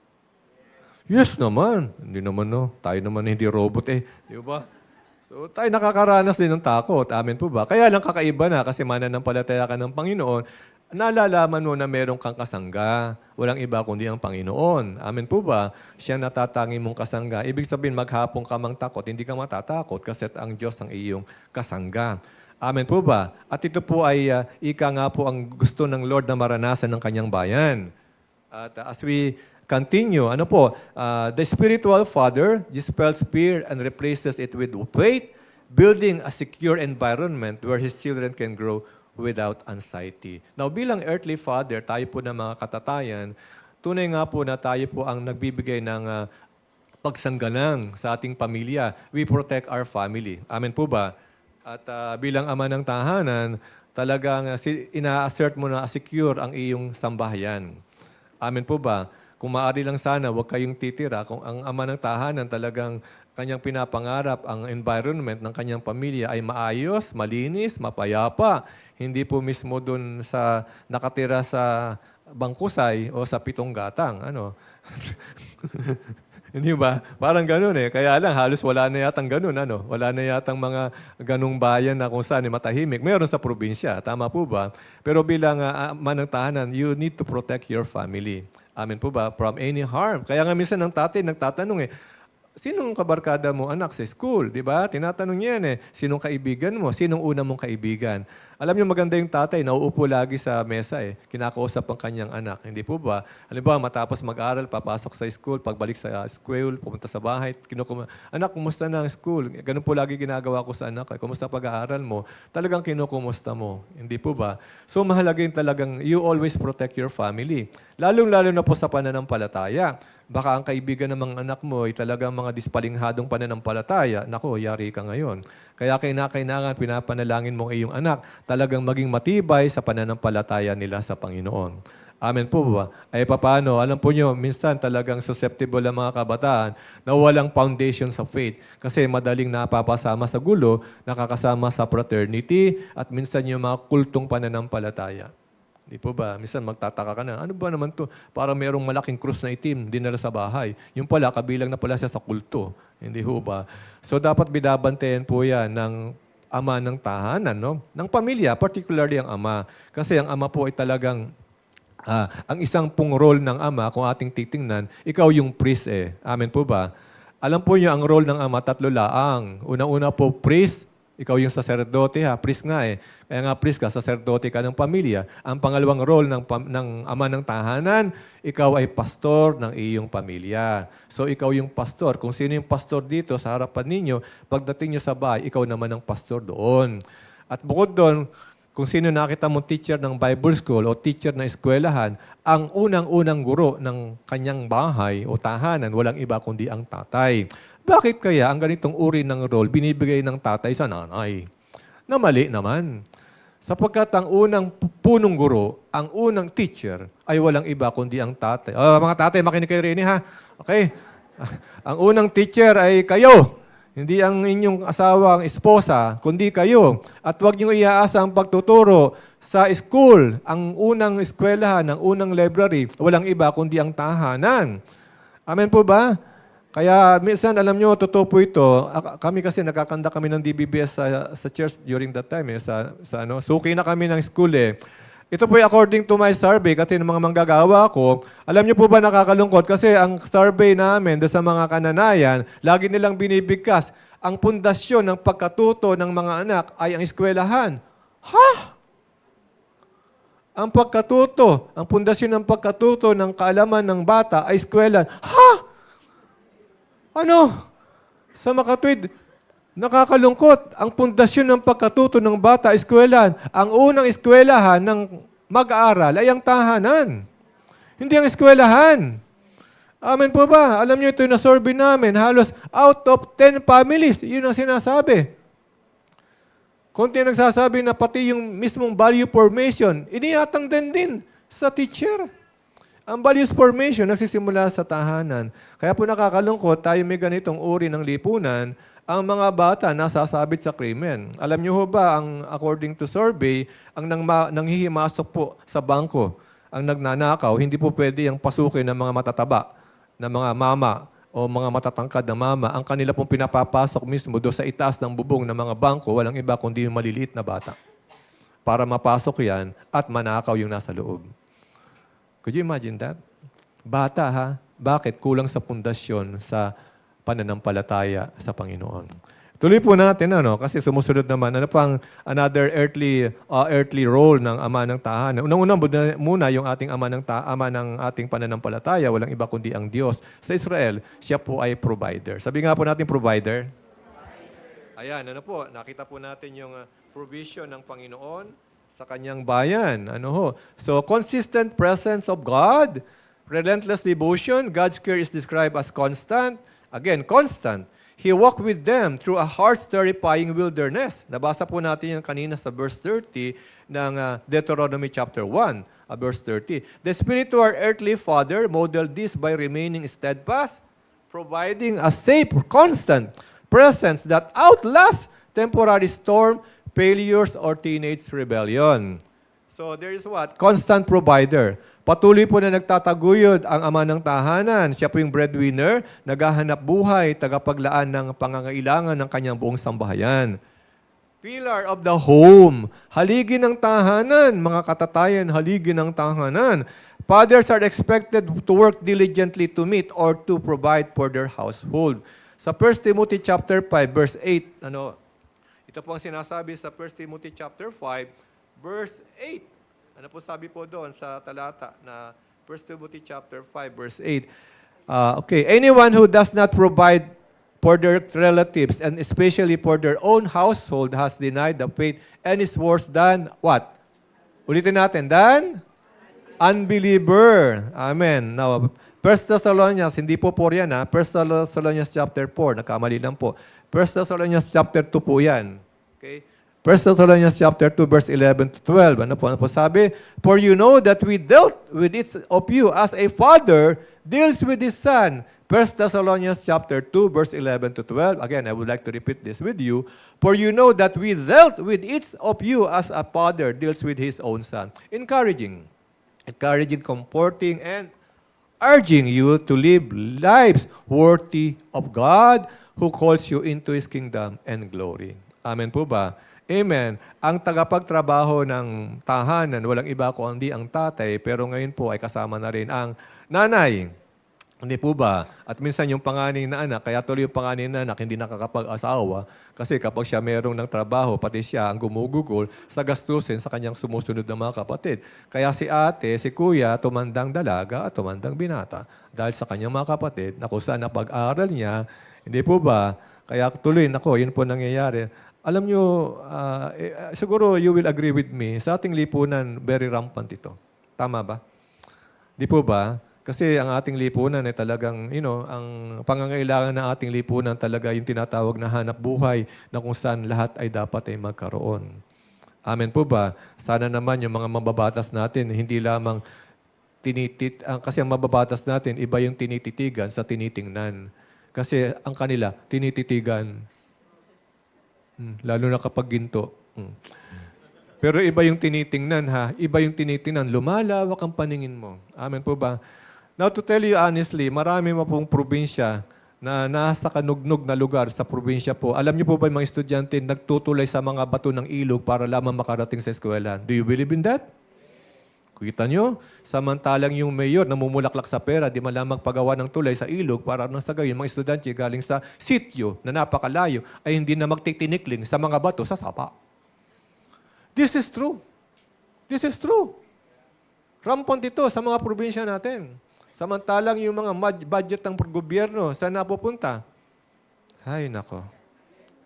Yes naman. Hindi naman, no. Tayo naman hindi robot eh. Di ba? So, tayo nakakaranas din ng takot. Amen po ba? Kaya lang kakaiba na kasi mananampalataya ka ng Panginoon, nalalaman mo na meron kang kasangga. Walang iba kundi ang Panginoon. Amen po ba? Siya natatangi mong kasangga. Ibig sabihin, maghapong ka mang takot, hindi ka matatakot kasi ang Diyos ang iyong kasangga. Amen po ba? At ito po ay ika nga po ang gusto ng Lord na maranasan ng kanyang bayan. At as we continue, the spiritual father dispels fear and replaces it with faith, building a secure environment where his children can grow without anxiety. Now, bilang earthly father, tayo po ng mga katatayan, tunay nga po na tayo po ang nagbibigay ng pagsanggalang sa ating pamilya. We protect our family. Amen po ba? At bilang ama ng tahanan, talagang ina-assert mo na secure ang iyong sambahayan. Amen po ba? Kung maaari lang sana, huwag kayong titira. Kung ang ama ng tahanan talagang kanyang pinapangarap, ang environment ng kanyang pamilya ay maayos, malinis, mapayapa. Hindi po mismo doon sa nakatira sa bangkusay o sa pitong gatang. Hindi ba? Parang ganun eh. Kaya lang, halos wala na yatang ganun. Wala na yatang mga ganung bayan na kung saan matahimik. Meron sa probinsya. Tama po ba? Pero bilang ama ng tahanan, you need to protect your family. Amen po ba? From any harm. Kaya nga minsan ng tatay nagtatanong sinong kabarkada mo anak sa school? Di ba? Tinatanong niya yan sinong kaibigan mo? Sinong una mong kaibigan? Alam niyo maganda yung tatay, nauupo lagi sa mesa kinakausap ang kanyang anak. Hindi po ba? Halimbawa, matapos mag-aral, papasok sa school, pagbalik sa school, pumunta sa bahay, anak, kumusta na ang school? Ganun po lagi ginagawa ko sa anak. Kumusta pag-aaral mo? Talagang kinukumusta mo. Hindi po ba? So mahalaga yung talagang you always protect your family. Lalong-lalo na po sa pananampalataya. Baka ang kaibigan ng mga anak mo ay talagang mga dispalinghadong pananampalataya. Nako, yari ka ngayon. Kaya kailangan pinapanalangin mo ang iyong anak talagang maging matibay sa pananampalataya nila sa Panginoon. Amen po ba? Ay paano? Alam po nyo, minsan talagang susceptible ang mga kabataan na walang foundation sa faith. Kasi madaling napapasama sa gulo, nakakasama sa fraternity, at minsan yung mga kultong pananampalataya. Di po ba? Minsan magtataka ka na, ano ba naman to? Parang mayroong malaking krus na itim, dinala sa bahay. Yung pala, kabilang na pala siya sa kulto. Hindi ho ba? So dapat binabantayan po yan ng ama ng tahanan, ng pamilya, particularly ang ama. Kasi ang ama po ay talagang, ang isang pong role ng ama, kung ating titingnan, ikaw yung priest Amen po ba? Alam po niyo, ang role ng ama, tatlo laang. Unang-una po, priest. Ikaw yung saserdote priest nga Kaya nga priest ka, saserdote ka ng pamilya. Ang pangalawang role ng ama ng tahanan, ikaw ay pastor ng iyong pamilya. So ikaw yung pastor. Kung sino yung pastor dito sa harapan ninyo, pagdating nyo sa bahay, ikaw naman ang pastor doon. At bukod doon, kung sino nakita mong teacher ng Bible School o teacher ng eskwelahan, ang unang-unang guro ng kanyang bahay o tahanan, walang iba kundi ang tatay. Bakit kaya ang ganitong uri ng role binibigay ng tatay sa nanay? Na mali naman. Sapagkat ang unang punong guro, ang unang teacher, ay walang iba kundi ang tatay. Mga tatay, makinig kayo rin ha. Okay? Ang unang teacher ay kayo. Hindi ang inyong asawa, ang esposa, kundi kayo. At huwag niyong iaasa ang pagtuturo sa school. Ang unang eskwelahan, ang unang library, walang iba kundi ang tahanan. Amen po ba? Kaya minsan, alam nyo, totoo po ito. Kami kasi nakakanda kami ng DBBS sa church during that time. Suki na kami ng school Ito po according to my survey, kasi ng mga manggagawa ko, alam niyo po ba nakakalungkot? Kasi ang survey namin doon sa mga kananayan, lagi nilang binibigkas, ang pundasyon ng pagkatuto ng mga anak ay ang eskwelahan. Ha? Ang pagkatuto, ang pundasyon ng pagkatuto ng kaalaman ng bata ay eskwelahan. Ha? Ano? Sa makatwid, nakakalungkot. Ang pundasyon ng pagkatuto ng bata, eskwelahan. Ang unang eskwelahan ng mag-aaral ay ang tahanan. Hindi ang eskwelahan. Amen po ba? Alam niyo ito yung na-survey namin. Halos out of 10 families, yun ang sinasabi. Kunti nagsasabi na pati yung mismong value formation, iniatang din sa teacher. Ang values formation nagsisimula sa tahanan. Kaya po nakakalungkot, tayo may ganitong uri ng lipunan, ang mga bata nasasabit sa krimen. Alam niyo ho ba, ang according to survey, ang nanghihimasok po sa bangko, ang nagnanakaw, hindi po pwede yung pasukin ng mga matataba, ng mga mama o mga matatangkad na mama. Ang kanila pong pinapapasok mismo doon sa itaas ng bubong ng mga bangko, walang iba kundi yung maliliit na bata. Para mapasok yan at manakaw yung nasa loob. Could you imagine that? Bata ha? Bakit? Kulang sa pundasyon sa pananampalataya sa Panginoon. Tuloy po natin, kasi sumusunod naman, ano pang another earthly role ng ama ng tahanan. Unang-unang muna yung ating ama ng ating pananampalataya, walang iba kundi ang Diyos. Sa Israel, siya po ay provider. Sabi nga po natin, provider. Ayan, nakita po natin yung provision ng Panginoon sa kanyang bayan. So, consistent presence of God, relentless devotion, God's care is described as constant. Again, constant. He walked with them through a heart-terrifying wilderness. Nabasa po natin yan kanina sa verse 30 ng Deuteronomy chapter 1, verse 30. The spiritual earthly father modeled this by remaining steadfast, providing a safe, constant presence that outlasts temporary storm, failures, or teenage rebellion. So there is what? Constant provider. Patuloy po na nagtataguyod ang ama ng tahanan. Siya po yung breadwinner, naghahanap buhay, tagapaglaan ng pangangailangan ng kanyang buong sambahayan. Pillar of the home. Haligi ng tahanan, mga katatayan, haligi ng tahanan. Fathers are expected to work diligently to meet or to provide for their household. Sa 1 Timothy chapter 5, verse 8, ito po ang sinasabi sa 1 Timothy chapter 5, verse 8. Ano po sabi po doon sa talata na 1 Timothy chapter 5, verse 8? Anyone who does not provide for their relatives and especially for their own household has denied the faith and is worse than what? Ulitin natin, than unbeliever. Amen. Now, 1 Thessalonians, hindi po yan ha. 1 Thessalonians chapter 4, nagkamali lang po. 1 Thessalonians chapter 2 po yan. Okay? 1 Thessalonians chapter 2, verse 11 to 12. Ano po sabi? For you know that we dealt with it of you as a father deals with his son. 1 Thessalonians chapter 2, verse 11 to 12. Again, I would like to repeat this with you. For you know that we dealt with it of you as a father deals with his own son. Encouraging, comforting, and urging you to live lives worthy of God who calls you into His kingdom and glory. Amen po ba? Amen. Ang tagapagtrabaho ng tahanan, walang iba kundi ang tatay, pero ngayon po ay kasama na rin ang nanay. Hindi po ba? At minsan yung panganay na anak, kaya tuloy yung panganay na anak, hindi nakakapag-asawa. Kasi kapag siya merong ng trabaho, pati siya ang gumugugol sa gastusin sa kanyang sumusunod na mga kapatid. Kaya si ate, si kuya, tumandang dalaga at tumandang binata. Dahil sa kanyang mga kapatid, na kung saan napag-aaral niya, hindi po ba? Kaya tuloy, yun po nangyayari. Alam nyo, siguro you will agree with me, sa ating lipunan, very rampant ito. Tama ba? Di po ba? Kasi ang ating lipunan ay talagang, ang pangangailangan ng ating lipunan talaga yung tinatawag na hanap buhay na kung saan lahat ay dapat ay magkaroon. Amen po ba? Sana naman yung mga mababatas natin, hindi lamang kasi ang mababatas natin, iba yung tinititigan sa tinitingnan. Kasi ang kanila, tinititigan. Lalo na kapag ginto. Pero iba yung tinitingnan ha. Iba yung tinitingnan. Lumalawak ang paningin mo. Amen po ba? Now to tell you honestly, marami mo pong probinsya na nasa kanugnog na lugar sa probinsya po. Alam niyo po ba yung mga estudyante nagtutulay sa mga bato ng ilog para lamang makarating sa eskwelahan? Do you believe in that? Kita nyo? Samantalang yung mayor namumulaklak sa pera, di man lang magpagawa ng tulay sa ilog para nang sa gayon, mga estudyante galing sa sityo na napakalayo ay hindi na magtitinikling sa mga bato sa sapa. This is true. This is true. Rampant ito sa mga probinsya natin. Samantalang yung mga budget ng gobyerno, saan napupunta? Ay, nako.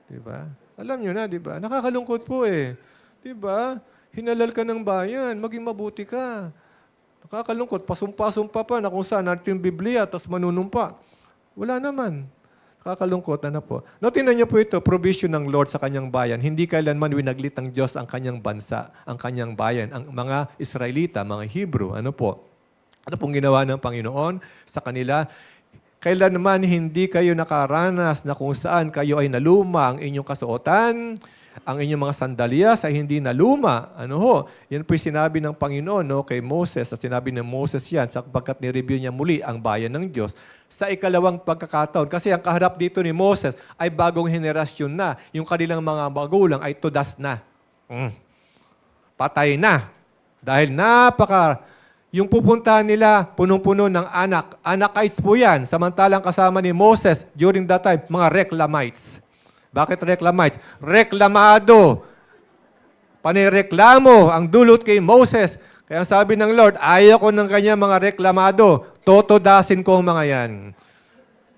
Diba? Alam nyo na, diba? Nakakalungkot po eh. Diba? Hinalal ka ng bayan, maging mabuti ka. Nakakalungkot, pasumpa-sumpa pa na kung saan natin yung Biblia, tapos manunumpa. Wala naman. Nakakalungkot, ano po. No, tingnan niyo po ito, provision ng Lord sa kanyang bayan. Hindi kailanman winaglit ng Diyos ang kanyang bansa, ang kanyang bayan, ang mga Israelita, mga Hebrew, ano po. Ano pong ginawa ng Panginoon sa kanila? Kailanman hindi kayo nakaranas na kung saan kayo ay naluma ang inyong kasuotan, ang inyong mga sandalyas ay hindi naluma. Ano ho? Yan po sinabi ng Panginoon no, kay Moses. At sinabi ng Moses yan sapagkat ni-review niya muli ang bayan ng Diyos sa ikalawang pagkakataon. Kasi ang kaharap dito ni Moses ay bagong henerasyon na. Yung kanilang mga magulang ay tudas na. Patay na. Dahil yung pupuntahan nila, punong-puno ng anak. Anakites po yan. Samantalang kasama ni Moses during that time, mga Reclamites. Bakit Reclamites? Reklamado. Panireklamo ang dulot kay Moses. Kaya sabi ng Lord, ayaw ko ng kanya mga reklamado. Totodasin ko ang mga yan.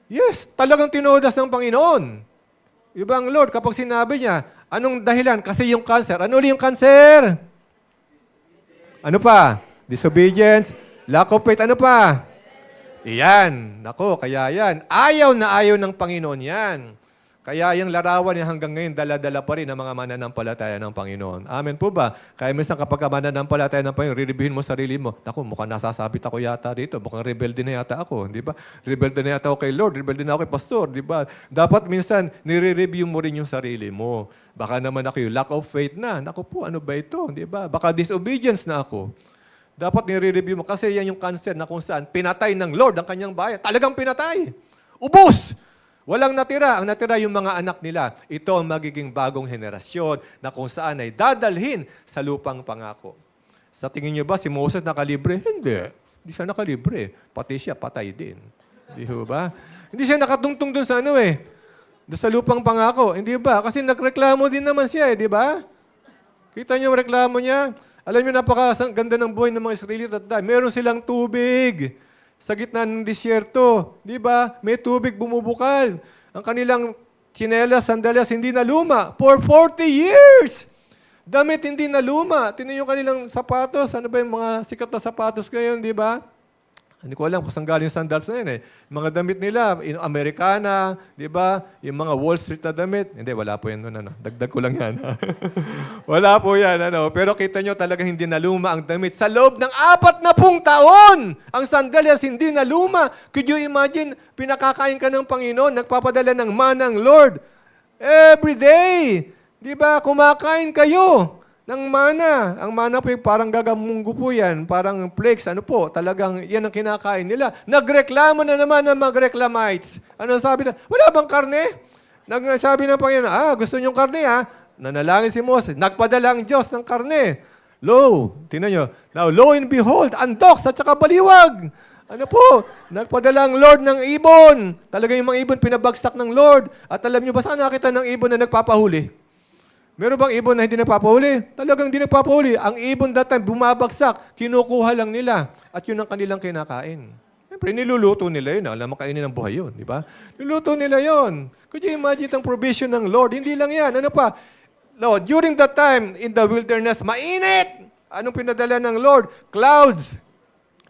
Yes, talagang tinodas ng Panginoon. Iba ang Lord, kapag sinabi niya, anong dahilan? Kasi yung cancer. Ano ulit yung cancer? Ano pa? Disobedience, lack of faith, ano pa? Iyan. Nako, kaya yan. Ayaw na ayaw ng Panginoon yan. Kaya yung larawan niya hanggang ngayon, dala-dala pa rin ang mga mananampalataya ng Panginoon. Amen po ba? Kaya minsan kapag mananampalataya ng Panginoon, re-reviewin mo sarili mo. Naku, mukhang nasasabit ako yata dito. Mukhang rebelde na yata ako. Di ba? Rebelde na yata ako kay Lord. Rebelde na ako kay Pastor. Di ba? Dapat minsan, nire-review mo rin yung sarili mo. Baka naman ako yung lack of faith na. Naku po, ano ba ito? Di ba? Baka disobedience na ako. Dapat nire-review mo kasi yan yung cancer na kung saan pinatay ng Lord ang kanyang bayan. Talagang pinatay. Ubos! Walang natira. Ang natira yung mga anak nila. Ito ang magiging bagong henerasyon na kung saan ay dadalhin sa lupang pangako. Sa tingin niyo ba si Moses nakalibre? Hindi. Hindi siya nakalibre. Pati siya patay din. Di ba? Hindi siya nakatungtong doon sa doon sa lupang pangako. Hindi ba? Kasi nagreklamo din naman siya di ba? Kita niyo yung reklamo niya? Alam niyo, napakaganda ng buhay ng mga Israelita at dahil meron silang tubig sa gitna ng disyerto. Di ba? May tubig bumubukal. Ang kanilang tsinelas, sandalyas, hindi na luma. For 40 years! Damit hindi na luma. Tingnan yung kanilang sapatos. Ano ba yung mga sikat na sapatos ngayon, di ba? Hindi ko alam kung saan galing sandals na yun eh. Mga damit nila, Americana, di ba? Yung mga Wall Street na damit. Hindi, wala po yan. Dagdag ko lang yan. Wala po yan. Pero kita nyo talagang hindi naluma ang damit. Sa loob ng 40 taon, ang sandalyas hindi naluma. Could you imagine, pinakakain ka ng Panginoon, nagpapadala ng manang Lord. Every day. Di ba? Kumakain kayo ng mana. Ang mana po parang gagamunggo po yan. Parang flakes. Ano po? Talagang yan ang kinakain nila. Nagreklamo na naman ng mga Reclamites. Ano sabi na? Wala bang karne? Nagsabi ng Panginoon, gusto niyong karne ha? Nanalangin si Moses. Nagpadala ang Diyos ng karne. Lo, tingnan nyo. Now, lo and behold, andoks at saka baliwag. Ano po? Nagpadala ang Lord ng ibon. Talagang yung mga ibon pinabagsak ng Lord. At alam nyo ba saan nakita ng ibon na nagpapahuli? Meron bang ibon na hindi nagpapahuli? Talagang hindi nagpapahuli. Ang ibon that time, bumabagsak. Kinukuha lang nila. At yun ang kanilang kinakain. Siyempre, niluluto nila yun. Alam mo, kainin ng buhay yun. Di ba? Niluluto nila yun. Could you imagine ang provision ng Lord? Hindi lang yan. Ano pa? Lord, during that time, in the wilderness, mainit! Anong pinadala ng Lord? Clouds.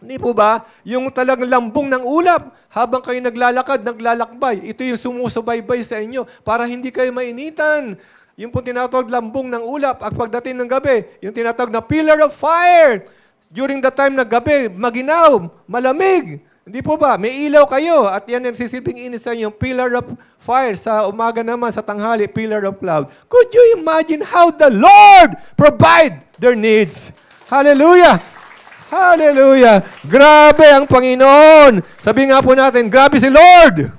Hindi po ba? Yung talagang lambong ng ulap. Habang kayo naglalakad, naglalakbay. Ito yung sumusubaybay sa inyo para hindi kayo mainitan. Yung pong tinatawag lambong ng ulap at pagdating ng gabi, yung tinatawag na pillar of fire. During the time na gabi, maginaw, malamig. Hindi po ba? May ilaw kayo at yan ang sisilbing init sa inyo, yung pillar of fire. Sa umaga naman, sa tanghali, pillar of cloud. Could you imagine how the Lord provide their needs? Hallelujah! Hallelujah! Grabe ang Panginoon! Sabi nga po natin, grabe si Lord!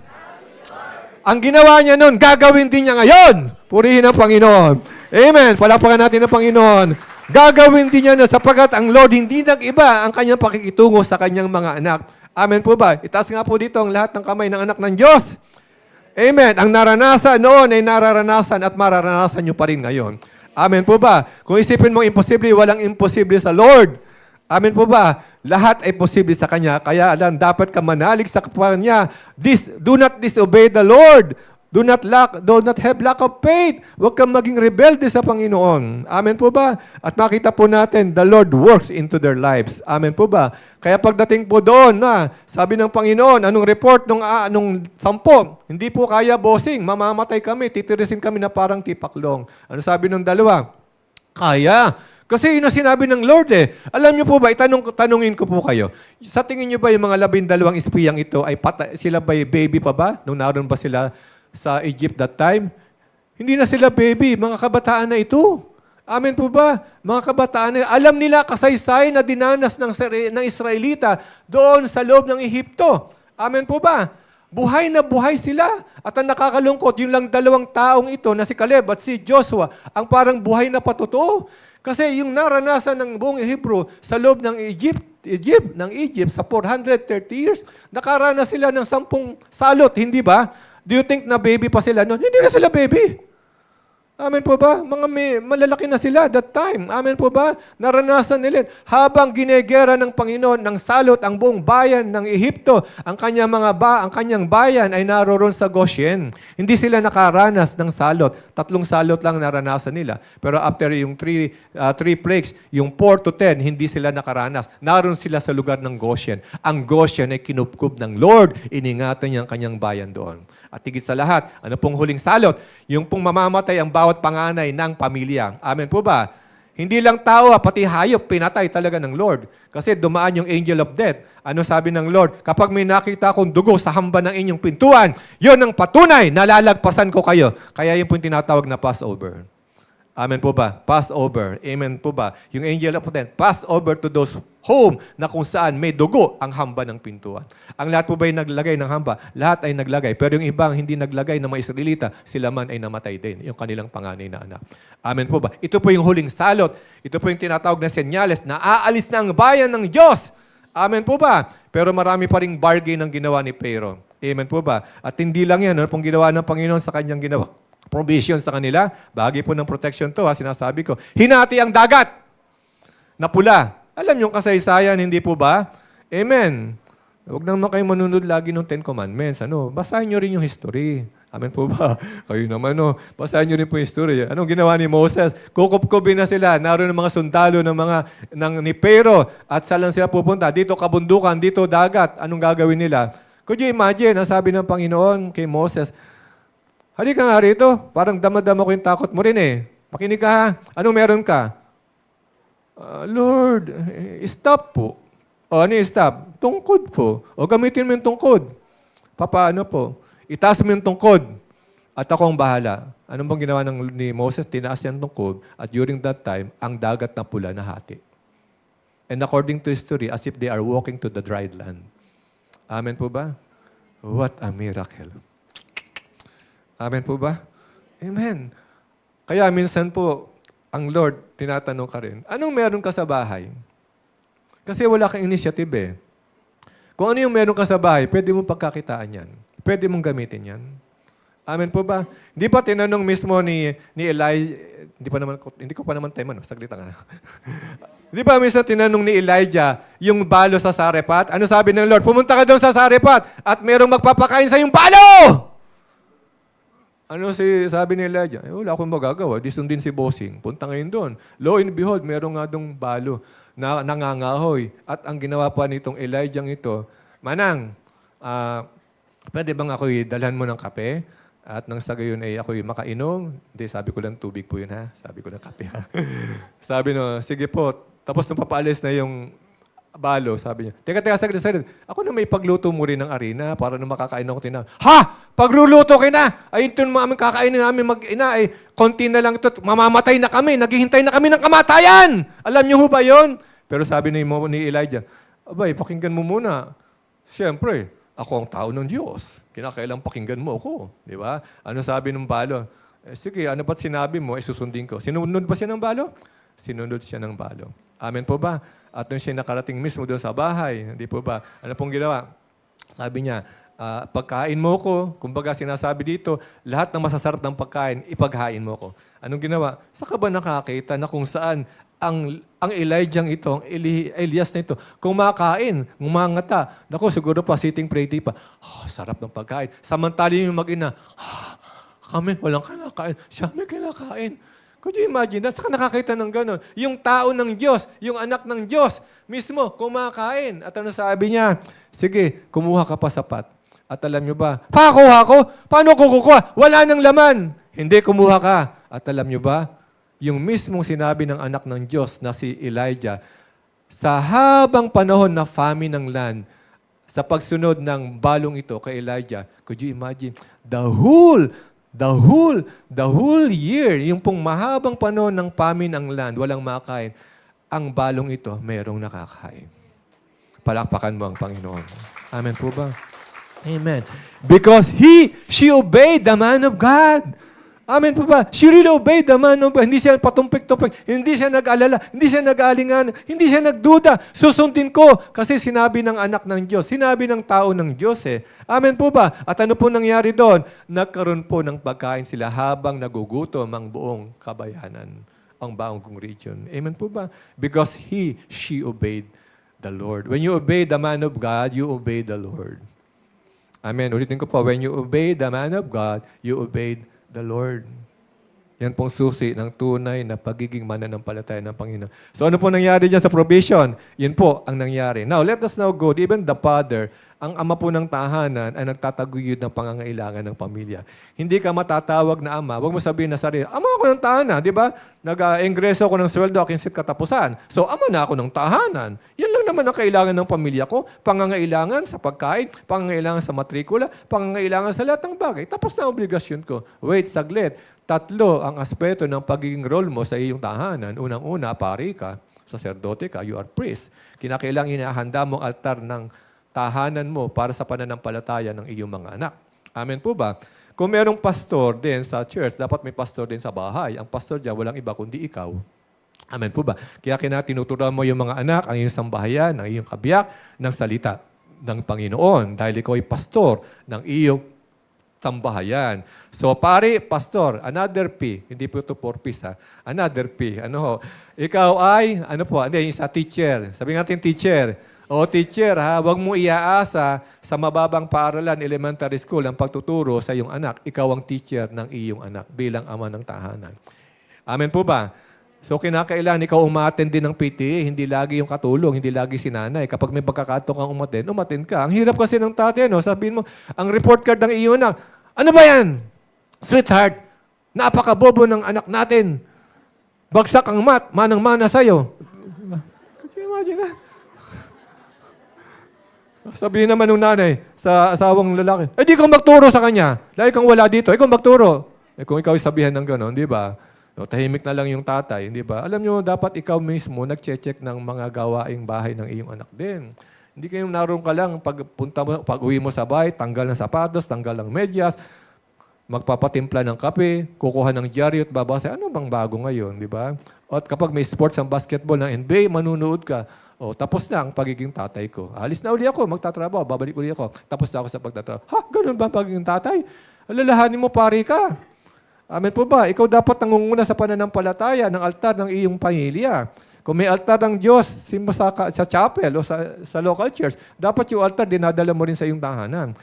Ang ginawa niya noon, gagawin din niya ngayon. Purihin ang Panginoon. Amen. Palakpakan natin ang Panginoon. Gagawin din niya na sapagat ang Lord hindi nag-iba ang kanyang pakikitungo sa kanyang mga anak. Amen po ba? Itaas nga po dito ang lahat ng kamay ng anak ng Diyos. Amen. Ang naranasan noon ay nararanasan at mararanasan nyo pa rin ngayon. Amen po ba? Kung isipin mo imposible, walang imposible sa Lord. Amen po ba? Lahat ay posible sa Kanya. Kaya alam, dapat ka manalig sa kapwa niya. Do not disobey the Lord. Do not have lack of faith. Huwag kang maging rebelde sa Panginoon. Amen po ba? At makita po natin, the Lord works into their lives. Amen po ba? Kaya pagdating po doon, sabi ng Panginoon, anong report nung 10? Hindi po kaya, bossing. Mamamatay kami. Titirisin kami na parang tipaklong. Ano sabi ng 2? Kaya. Kasi yun ang sinabi ng Lord eh. Alam niyo po ba, tanungin ko po kayo, sa tingin niyo ba yung mga 12 espiyang ito, ay sila ba baby pa ba? Nung naroon ba sila sa Egypt that time? Hindi na sila baby, mga kabataan na ito. Amen po ba? Mga kabataan na, alam nila kasaysayan na dinanas ng Israelita doon sa loob ng Ehipto. Amen po ba? Buhay na buhay sila. At ang nakakalungkot, yung lang 2 taong ito na si Caleb at si Joshua, ang parang buhay na patotoo. Kasi yung naranasan ng buong Hebrew sa loob ng Egypt sa 430 years, nakaranas sila ng 10 salot, hindi ba? Do you think na baby pa sila noon? Hindi na sila baby. Amen po ba? Malalaki na sila that time. Amen po ba? Naranasan nila. Habang ginegera ng Panginoon ng salot ang buong bayan ng Ehipto, ang kanyang bayan ay naroon sa Goshen. Hindi sila nakaranas ng salot. 3 salot lang naranasan nila. Pero after yung 3 plagues, yung 4 to 10, hindi sila nakaranas. Naroon sila sa lugar ng Goshen. Ang Goshen ay kinupkup ng Lord. Iningatan niya ang kanyang bayan doon. At higit sa lahat, ano pong huling salot? Yung pong mamamatay ang bawat panganay ng pamilya. Amen po ba? Hindi lang tao, pati hayop, pinatay talaga ng Lord. Kasi dumaan yung angel of death. Ano sabi ng Lord? Kapag may nakita akong dugo sa hamba ng inyong pintuan, yon ang patunay na lalagpasan ko kayo. Kaya yun po yung tinatawag na Passover. Amen po ba? Passover. Amen po ba? Yung angel of death, Passover to those home na kung saan may dugo ang hamba ng pintuan. Ang lahat po ba yung naglagay ng hamba? Lahat ay naglagay. Pero yung ibang hindi naglagay ng mga Israelita, sila man ay namatay din, yung kanilang panganay na anak. Amen po ba? Ito po yung huling salot. Ito po yung tinatawag na senyales na aalis na ang bayan ng Diyos. Amen po ba? Pero marami pa ring bargain ang ginawa ni Pharaoh. Amen po ba? At hindi lang yan, ano pong ginawa ng Panginoon sa kanyang ginawa? Provision sa kanila. Bahagi po ng protection to, sinasabi ko. Hinati ang dagat na pula. Alam yung kasaysayan, hindi po ba? Amen. Huwag naman kayo manunod lagi ng 10 Commandments. Basahin nyo rin yung history. Amen po ba? Kayo naman, basahin nyo rin po yung history. Anong ginawa ni Moses? Kukupkubin na sila. Naroon ng mga sundalo ni Pharaoh. At saan lang sila pupunta? Dito kabundukan, dito dagat. Anong gagawin nila? Could you imagine, ang sabi ng Panginoon kay Moses, halika nga rito. Parang damadama ko yung takot mo rin eh. Makinig ka ha. Anong meron ka? Lord, stop po. O, ano yung stop? Tungkod po. O, gamitin mo yung tungkod. Paano po? Itaas mo yung tungkod. At ako ang bahala. Anong bang ginawa ni Moses? Tinaas yung tungkod. At during that time, ang dagat na pula nahati. And according to history, as if they are walking to the dried land. Amen po ba? What a miracle. Amen po ba? Amen. Kaya minsan po, ang Lord, tinatanong ka rin, anong meron ka sa bahay? Kasi wala kang initiative eh. Kung ano yung meron ka sa bahay, pwede mong pagkakitaan yan. Pwede mong gamitin yan. Amen po ba? Hindi pa tinanong mismo ni Elijah, hindi ko pa naman time, saglit nga. Hindi ba minsan tinanong ni Elijah yung balo sa Sarephat? Ano sabi ng Lord? Pumunta ka doon sa Sarephat at merong magpapakain sa yung balo! Ano sabi ni Elijah? Wala akong magagawa. Di sundin si Bossing. Punta ngayon doon. Lo and behold, meron nga doong balo na nangangahoy. At ang ginawa pa nitong Elijah ito, Manang, pwede bang ako'y dalhan mo ng kape? At nang sa gayon ay ako'y makainom? Hindi, sabi ko lang tubig po yun ha. Sabi ko lang kape ha. Sabi no, sige po. Tapos nung papaalis na yung balo, sabi niya, teka, saglit. Ako na may pagluto mo rin ng arena para na makakain ako tinawag. Ha! Pagluluto ka na! Ay, ito naman kakainin namin mag-ina. Konti na lang ito. Mamamatay na kami. Naghihintay na kami ng kamatayan. Alam niyo ho ba yun? Pero sabi ni Elijah, abay, pakinggan mo muna. Siyempre, ako ang tao ng Diyos. Kinakailang pakinggan mo ako. Di ba? Ano sabi ng balo? Sige, ano ba't sinabi mo? Susundin ko. Sinunod ba siya ng balo? sinunod siya ng balong. Amen po ba? At nung siya nakarating mismo doon sa bahay, hindi po ba? Ano pong ginawa? Sabi niya, pagkain mo ko, kumbaga sinasabi dito, lahat ng masasarap ng pagkain, ipaghain mo ko. Anong ginawa? Saka ba nakakita na kung saan ang Elijah ito, ang Elias na ito, kung makain, ngumangata, naku, siguro pa, sitting pretty pa, sarap ng pagkain. Samantala yung mag-ina, kami walang kinakain, siya may kinakain. Could you imagine that? Saka nakakita ng gano'n. Yung tao ng Diyos, yung anak ng Diyos, mismo, kumakain. At ano sabi niya? Sige, kumuha ka pa sapat. At alam niyo ba? Pakuha ko? Paano ko kukuha? Wala nang laman. Hindi, kumuha ka. At alam niyo ba? Yung mismong sinabi ng anak ng Diyos na si Elijah, sa habang panahon na famine ng land, sa pagsunod ng balong ito kay Elijah, could you imagine? The whole year, yung pong mahabang panahon ng famine ng land, walang makain, ang balong ito, mayroong nakakain. Palakpakan mo ang Panginoon. Amen po ba? Amen. Because she obeyed the man of God. Amen po ba? She really obeyed the man of God. Hindi siya patumpik-tumpik, hindi siya nag-alala, hindi siya nag-alingan, hindi siya nagduda. Susundin ko kasi sinabi ng anak ng Diyos, sinabi ng tao ng Diyos eh. Amen po ba? At ano po nangyari doon? Nagkaroon po ng pagkain sila habang nagugutom ang buong kabayanan, ang buong region. Amen po ba? Because she obeyed the Lord. When you obey the man of God, you obey the Lord. Amen. Ulitin ko po, when you obey the man of God, you obeyed the Lord. Yan pong susi ng tunay na pagiging mananampalataya ng Panginoon. So ano po nangyari dyan sa provision? Yun po ang nangyari. Now, let us now go. Even the father, ang ama po ng tahanan ay nagtataguyod ng pangangailangan ng pamilya. Hindi ka matatawag na ama. Huwag mo sabihin na sarili, ama ako ng tahanan, di ba? Nag-ingreso ako ng sweldo, aking sit katapusan. So, ama na ako ng tahanan. Yan lang naman ang kailangan ng pamilya ko. Pangangailangan sa pagkain, pangangailangan sa matrikula, pangangailangan sa lahat ng bagay. Tapos na obligasyon ko. Wait, saglit. 3 ang aspeto ng pagiging role mo sa iyong tahanan. Unang-una, pari ka, sacerdote ka, you are priest. Kinakailangan inahanda mong altar ng tahanan mo para sa pananampalataya ng iyong mga anak. Amen po ba? Kung merong pastor din sa church, dapat may pastor din sa bahay. Ang pastor dyan, walang iba kundi ikaw. Amen po ba? Kaya tinuturuan mo yung mga anak, ang iyong sambahayan, ang iyong kabiyak ng salita ng Panginoon. Dahil ikaw ay pastor ng iyong sambahayan. So, pare, pastor, another P. Hindi po ito 4 P's, ha? Another P. Ano ho? Ikaw ay, ano po, hindi, isa teacher. Sabi natin teacher. O teacher, ha, huwag mo iaasa sa mababang paaralan, elementary school, ang pagtuturo sa iyong anak. Ikaw ang teacher ng iyong anak bilang ama ng tahanan. Amen po ba? So, kinakailangan ikaw umattend din ng PTA, hindi lagi yung katulong, hindi lagi si nanay. Kapag may pagkakataon kang umattend ka. Ang hirap kasi ng tatay, no? Sabihin mo, ang report card ng iyong anak, ano ba yan? Sweetheart, napakabobo ng anak natin. Bagsak ang manang-mana sa'yo. Could you imagine that? Sabihin naman ng nanay sa asawang lalaki, di kang magturo sa kanya. Lagi kang wala dito, ikaw magturo. Kung ikaw sabihan ng gano'n, di ba? No, tahimik na lang yung tatay, di ba? Alam nyo, dapat ikaw mismo nag-check ng mga gawaing bahay ng iyong anak din. Hindi kayo naroon ka lang, pag uwi mo sa bahay, tanggal ng sapatos, tanggal ng medyas, magpapatimpla ng kape, kukuha ng dyaryo at babasa, ano bang bago ngayon, di ba? At kapag may sports ang basketball ng NBA, manunood ka. O, tapos na ang pagiging tatay ko. Alis na uli ako, magtatrabaho, babalik uli ako. Tapos na ako sa pagtatrabaho. Ha, ganun ba ang pagiging tatay? Alalahanin mo, pari ka. Amen po ba? Ikaw dapat nangunguna sa pananampalataya ng altar ng iyong pamilya. Kung may altar ng Diyos sa chapel o sa local church, dapat yung altar dinadala mo rin sa iyong tahanan.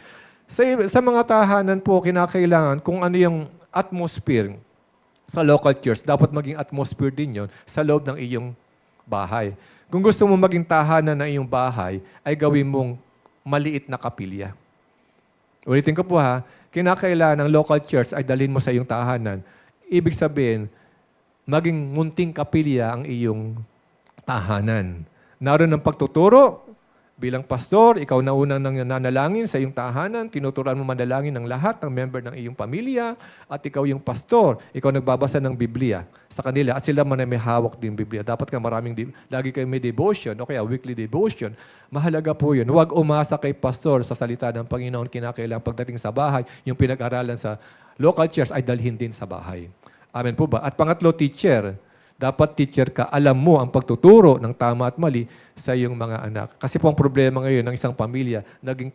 Sa mga tahanan po, kinakailangan kung ano yung atmosphere sa local church, dapat maging atmosphere din yon sa loob ng iyong bahay. Kung gusto mo maging tahanan ng iyong bahay, ay gawin mong maliit na kapilya. Ulitin ko po ha, kinakailangan ng local church ay dalhin mo sa iyong tahanan. Ibig sabihin, maging munting kapilya ang iyong tahanan. Naroon ang pagtuturo, bilang pastor, ikaw na unang nananalangin sa iyong tahanan, tinuturuan mo manalangin ng lahat ng member ng iyong pamilya, at ikaw yung pastor, ikaw nagbabasa ng Biblia sa kanila, at sila man ay may hawak din Biblia. Dapat ka lagi kayo may devotion, o kaya weekly devotion. Mahalaga po yun. Huwag umasa kay pastor sa salita ng Panginoon, kinakailangan pagdating sa bahay, yung pinag-aralan sa local church ay dalhin din sa bahay. Amen po ba? At pangatlo, teacher.
Dapat teacher ka, alam mo ang pagtuturo ng tama at mali sa iyong mga anak. Kasi po ang problema ngayon ng isang pamilya, naging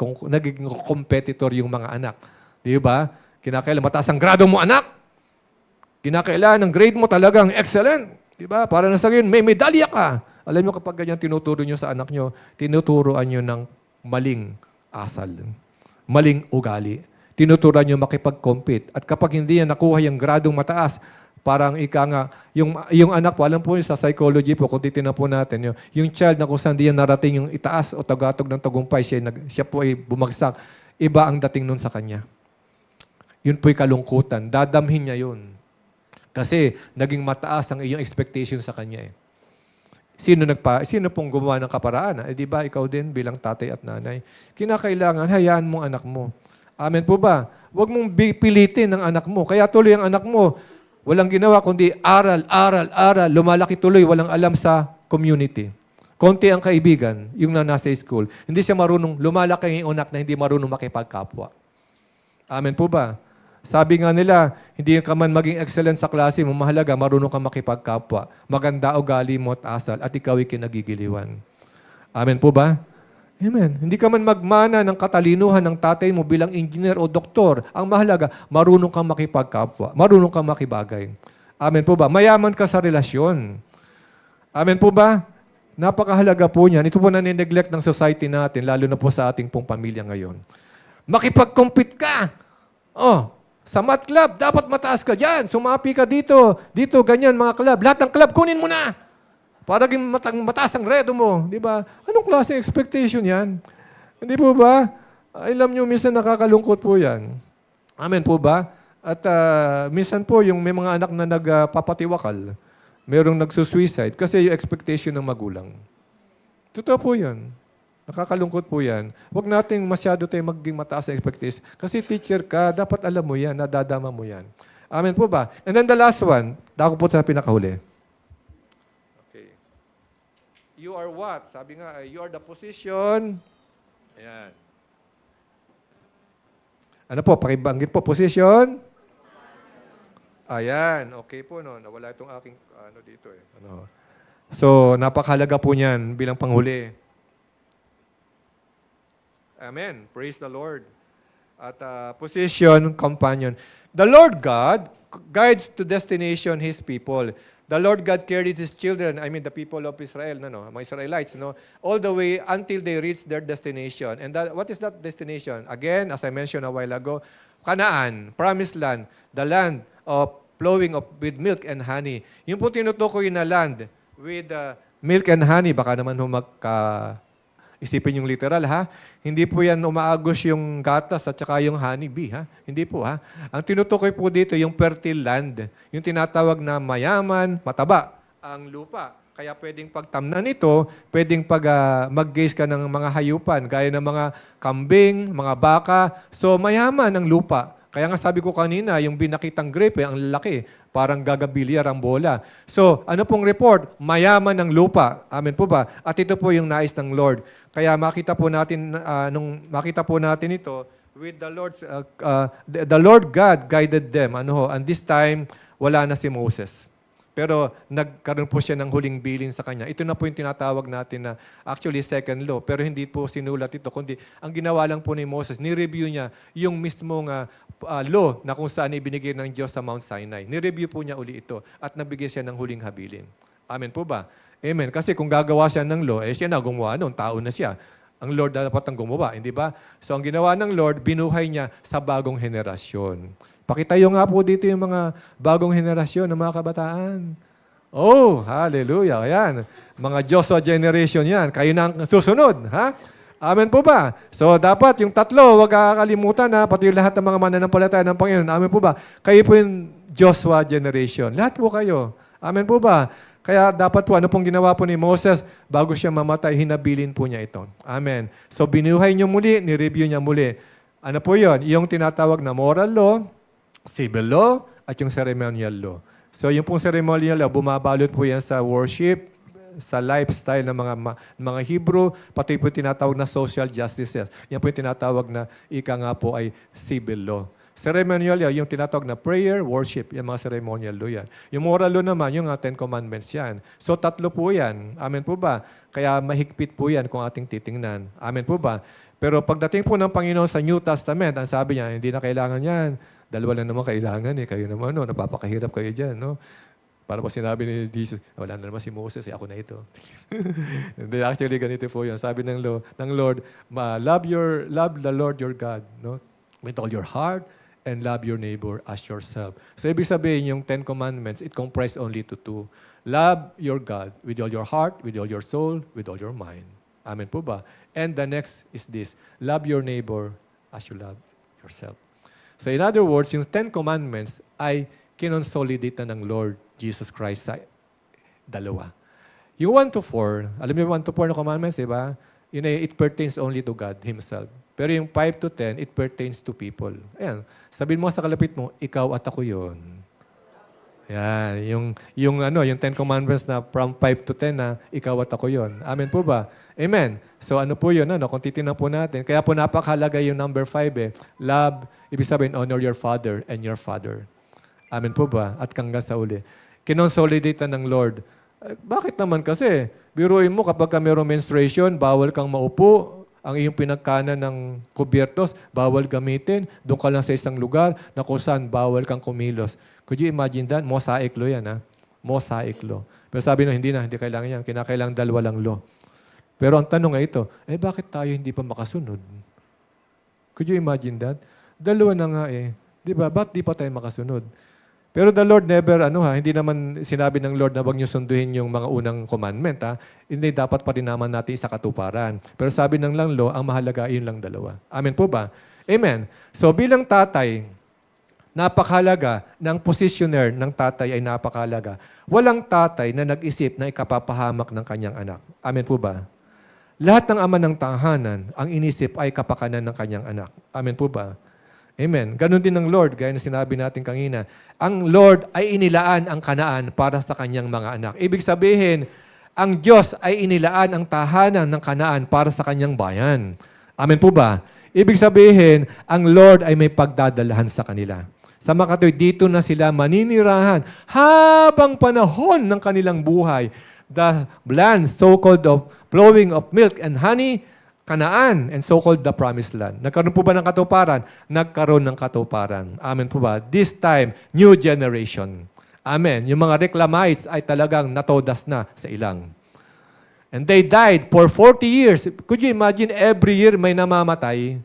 competitor yung mga anak. Di ba? Kinakailangan mataas ang grado mo, anak. Kinakailangan ng grade mo talagang excellent. Di ba? Para na sa may medalya ka. Alam nyo, kapag ganyan tinuturo nyo sa anak nyo, tinuturoan nyo ng maling asal. Maling ugali. Tinuturuan nyo makipag-compete. At kapag hindi yan nakuha yung gradong mataas, parang ika nga, yung anak po, alam po sa psychology po, kung titinan po natin, yung child na kung saan di yan narating yung itaas o tagatog ng tagumpay, siya po ay bumagsak, iba ang dating nun sa kanya. Yun po'y kalungkutan. Dadamhin niya yun. Kasi naging mataas ang iyong expectation sa kanya. Sino pong gumawa ng kaparaan? Di ba ikaw din bilang tatay at nanay? Kinakailangan, hayaan mo anak mo. Amen po ba? Huwag mong pilitin ng anak mo. Kaya tuloy ang anak mo, walang ginawa kundi aral, aral, aral. Lumalaki tuloy, walang alam sa community. Konti ang kaibigan, yung nasa school. Hindi siya marunong, lumalaki yung anak na hindi marunong makipagkapwa. Amen po ba? Sabi nga nila, hindi ka man maging excellent sa klase mo, mahalaga, marunong kang makipagkapwa. Maganda ugali mo at asal, at ikaw ay kinagigiliwan. Amen po ba? Amen. Hindi ka man magmana ng katalinuhan ng tatay mo bilang engineer o doktor. Ang mahalaga, marunong kang makipagkapwa. Marunong kang makibagay. Amen po ba? Mayaman ka sa relasyon. Amen po ba? Napakahalaga po niyan. Ito po nanineglect ng society natin, lalo na po sa ating pong pamilya ngayon. Makipag-compete ka! Oh, sa math club, dapat mataas ka dyan. Sumapi ka dito. Dito, ganyan mga club. Lahat ng club, kunin mo na. Para mataas ang redo mo. Di ba? Anong klaseng expectation yan? Hindi po ba? Alam nyo, minsan nakakalungkot po yan. Amen po ba? At minsan po, yung may mga anak na nagpapatiwakal, merong nagsusuicide kasi yung expectation ng magulang. Totoo po yan. Nakakalungkot po yan. Huwag nating masyado tayo maging mataas sa expectation. Kasi teacher ka, dapat alam mo yan, nadadama mo yan. Amen po ba? And then the last one, dako po sa pinakahuli. Okay. You are what? Sabi nga, you are the position. Ayan. Ano po, pakibanggit po, position. Ayan, okay po, no? Nawala itong aking, dito eh. So, napakahalaga po niyan bilang panghuli. Amen. Praise the Lord. At position, companion. The Lord God guides to destination His people. The Lord God carried His children, the people of Israel, mga Israelites, all the way until they reach their destination. And what is that destination? Again, as I mentioned a while ago, Canaan, Promised Land, the land of flowing with milk and honey. Yung po tinutukoy na land with milk and honey, baka naman isipin yung literal, ha? Hindi po yan umaagos yung gatas at saka yung honeybee, ha? Hindi po, ha? Ang tinutukoy po dito, yung fertile land. Yung tinatawag na mayaman, mataba ang lupa. Kaya pwedeng pagtamnan ito, pwedeng mag-gaze ka ng mga hayupan, gaya ng mga kambing, mga baka. So, mayaman ang lupa. Kaya nga sabi ko kanina, yung binakitang grape, ang lalaki, parang gagabilyar ang bola. So, ano pong report? Mayaman ang lupa. Amen po ba? At ito po yung nais ng Lord. Kaya makita po natin ito with the Lord God guided them. And this time wala na si Moses. Pero nagkaroon po siya ng huling bilin sa kanya. Ito na po yung tinatawag natin na actually second law. Pero hindi po sinulat ito. Kundi ang ginawa lang po ni Moses, ni-review niya yung mismong law na kung saan ibinigay ng Diyos sa Mount Sinai. Ni-review po niya uli ito at nabigay siya ng huling habilin. Amen po ba? Amen. Kasi kung gagawa siya ng law, siya na gumawa noon, tao na siya. Ang Lord dapat ang gumawa, hindi ba? So ang ginawa ng Lord, binuhay niya sa bagong henerasyon. Pakitayo nga po dito yung mga bagong henerasyon ng mga kabataan. Oh, hallelujah. Ayan. Mga Joshua generation yan. Kayo na ang susunod. Ha? Amen po ba? So dapat yung tatlo, huwag kakalimutan na, pati yung lahat ng mga mananampalataya ng Panginoon. Amen po ba? Kayo po yung Joshua generation. Lahat po kayo. Amen po ba? Kaya dapat po, ano pong ginawa po ni Moses, bago siya mamatay, hinabilin po niya ito. Amen. So binuhay niyo muli, ni-review niya muli. Ano po yon? Yung tinatawag na moral law, civil law, at yung ceremonial law. So yung pong ceremonial law, bumabalot po yan sa worship, sa lifestyle ng mga Hebrew, pati po tinatawag na social justices. Yan po yung tinatawag na ika nga po ay civil law. Ceremonial yung tinatawag na prayer, worship, yung mga ceremonial law yan. Yung moral law naman, yung Ten Commandments yan. So tatlo po yan. Amen po ba? Kaya mahigpit po yan kung ating titingnan. Amen po ba? Pero pagdating po ng Panginoon sa New Testament, ang sabi niya, hindi na kailangan yan. Dalawa lang naman kailangan eh. Kayo naman, no? Napapakahirap kayo dyan, no? Para po sinabi ni Jesus, wala na naman si Moses, ako na ito. Hindi, actually, ganito po yun. Sabi ng Lord, love the Lord your God, no? With all your heart, and love your neighbor as yourself. So, ibig sabihin, yung Ten Commandments, it comprised only to two. Love your God with all your heart, with all your soul, with all your mind. Amen po ba? And the next is this, love your neighbor as you love yourself. So, in other words, yung Ten Commandments ay kinonsolidate na ng Lord Jesus Christ sa dalawa. Yung 1 to 4, alam niyo 1 to 4 na commandments, di ba? It pertains only to God Himself. Pero yung 5 to 10, it pertains to people. Ayan, sabihin mo sa kalapit mo, ikaw at ako yun. Ayan, yung 10 commandments na from 5 to 10 na ikaw at ako yun. Amen po ba? Amen. So ano po yun? Kung titignan po natin, kaya po napakahalaga yung number 5 Love, ibig sabihin, honor your father and your father. Amen po ba? At hanggang sa uli. Kinonsolidate ng Lord. Bakit naman kasi? Biruin mo kapag mayroong menstruation, bawal kang maupo. Ang iyong pinagkanan ng kubyertos, bawal gamitin. Doon ka lang sa isang lugar na kung saan bawal kang kumilos. Could you imagine that? Mosaic law yan, ha? Mosaic law. Pero sabi no, hindi kailangan yan. Kinakailangan dalawa lang law. Pero ang tanong ay ito, bakit tayo hindi pa makasunod? Could you imagine that? Dalawa na nga Di ba? Ba't di pa tayo makasunod? Pero the Lord never, hindi naman sinabi ng Lord na wag niyo sunduhin yung mga unang commandment, ha? Hindi, dapat pa rin naman natin sa katuparan. Pero sabi ng lang law, ang mahalaga, yun lang dalawa. Amen po ba? Amen. So bilang tatay, napakahalaga ng positioner ng tatay ay napakahalaga. Walang tatay na nag-isip na ikapapahamak ng kanyang anak. Amen po ba? Lahat ng ama ng tahanan, ang inisip ay kapakanan ng kanyang anak. Amen po ba? Amen. Ganon din ng Lord, gaya na sinabi natin kanina. Ang Lord ay inilaan ang Kanaan para sa kanyang mga anak. Ibig sabihin, ang Diyos ay inilaan ang tahanan ng Kanaan para sa kanyang bayan. Amen po ba? Ibig sabihin, ang Lord ay may pagdadalahan sa kanila. Sa makatoy, dito na sila maninirahan habang panahon ng kanilang buhay. The land, so-called of flowing of milk and honey, Kanaan, and so-called the Promised Land. Nagkaroon po ba ng katuparan? Nagkaroon ng katuparan. Amen po ba? This time, new generation. Amen. Yung mga Reclamites ay talagang natodas na sa ilang. And they died for 40 years. Could you imagine every year may namamatay?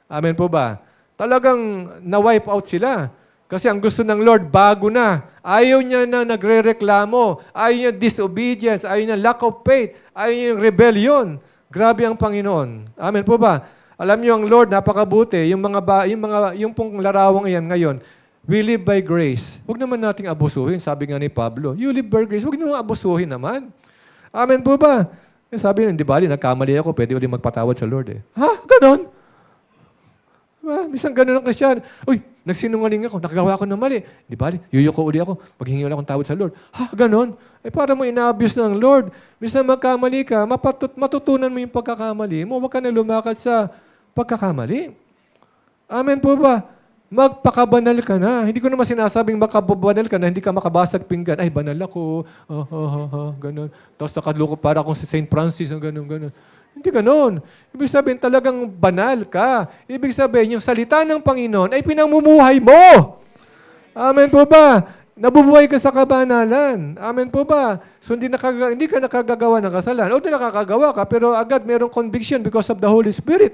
Amen po ba? Talagang na-wipe out sila. Kasi ang gusto ng Lord, bago na. Ayaw niya na nagre-reklamo. Ayaw niya disobedience. Ayaw niya lack of faith. Ayaw niya rebellion. Grabe ang Panginoon. Amen po ba? Alam niyo ang Lord, napakabuti. Yung pong larawang iyan ngayon, we live by grace. Huwag naman nating abusuhin. Sabi nga ni Pablo, you live by grace. Huwag naman abusuhin naman. Amen po ba? Sabi niya, di bali, nagkamali ako, pwede ulit magpatawad sa Lord. Ha? Ganon? Diba? Minsan ganon ang Kristiyan. Uy, nagsinungaling ako, nakagawa ako ng mali. Di bali, yuyuko uli ako, maghingi ulit akong tawad sa Lord. Ha? Ganon? Para mo ina-abuse ng Lord. Minsan magkamali ka, matutunan mo yung pagkakamali mo. Huwag ka na lumakad sa pagkakamali. Amen po ba? Magpakabanal ka na. Hindi ko naman sinasabing makabanal ka na, hindi ka makabasag pinggan. Ay, banal ako. Ganon. Tapos nakaluko para akong si St. Francis, ganon. Hindi ganon. Ibig sabihin talagang banal ka. Ibig sabihin, yung salita ng Panginoon ay pinamumuhay mo. Amen po ba? Nabubuhay ka sa kabanalan. Amen po ba? So hindi ka nakagagawa ng kasalanan. O di nakakagawa ka, pero agad mayroong conviction because of the Holy Spirit.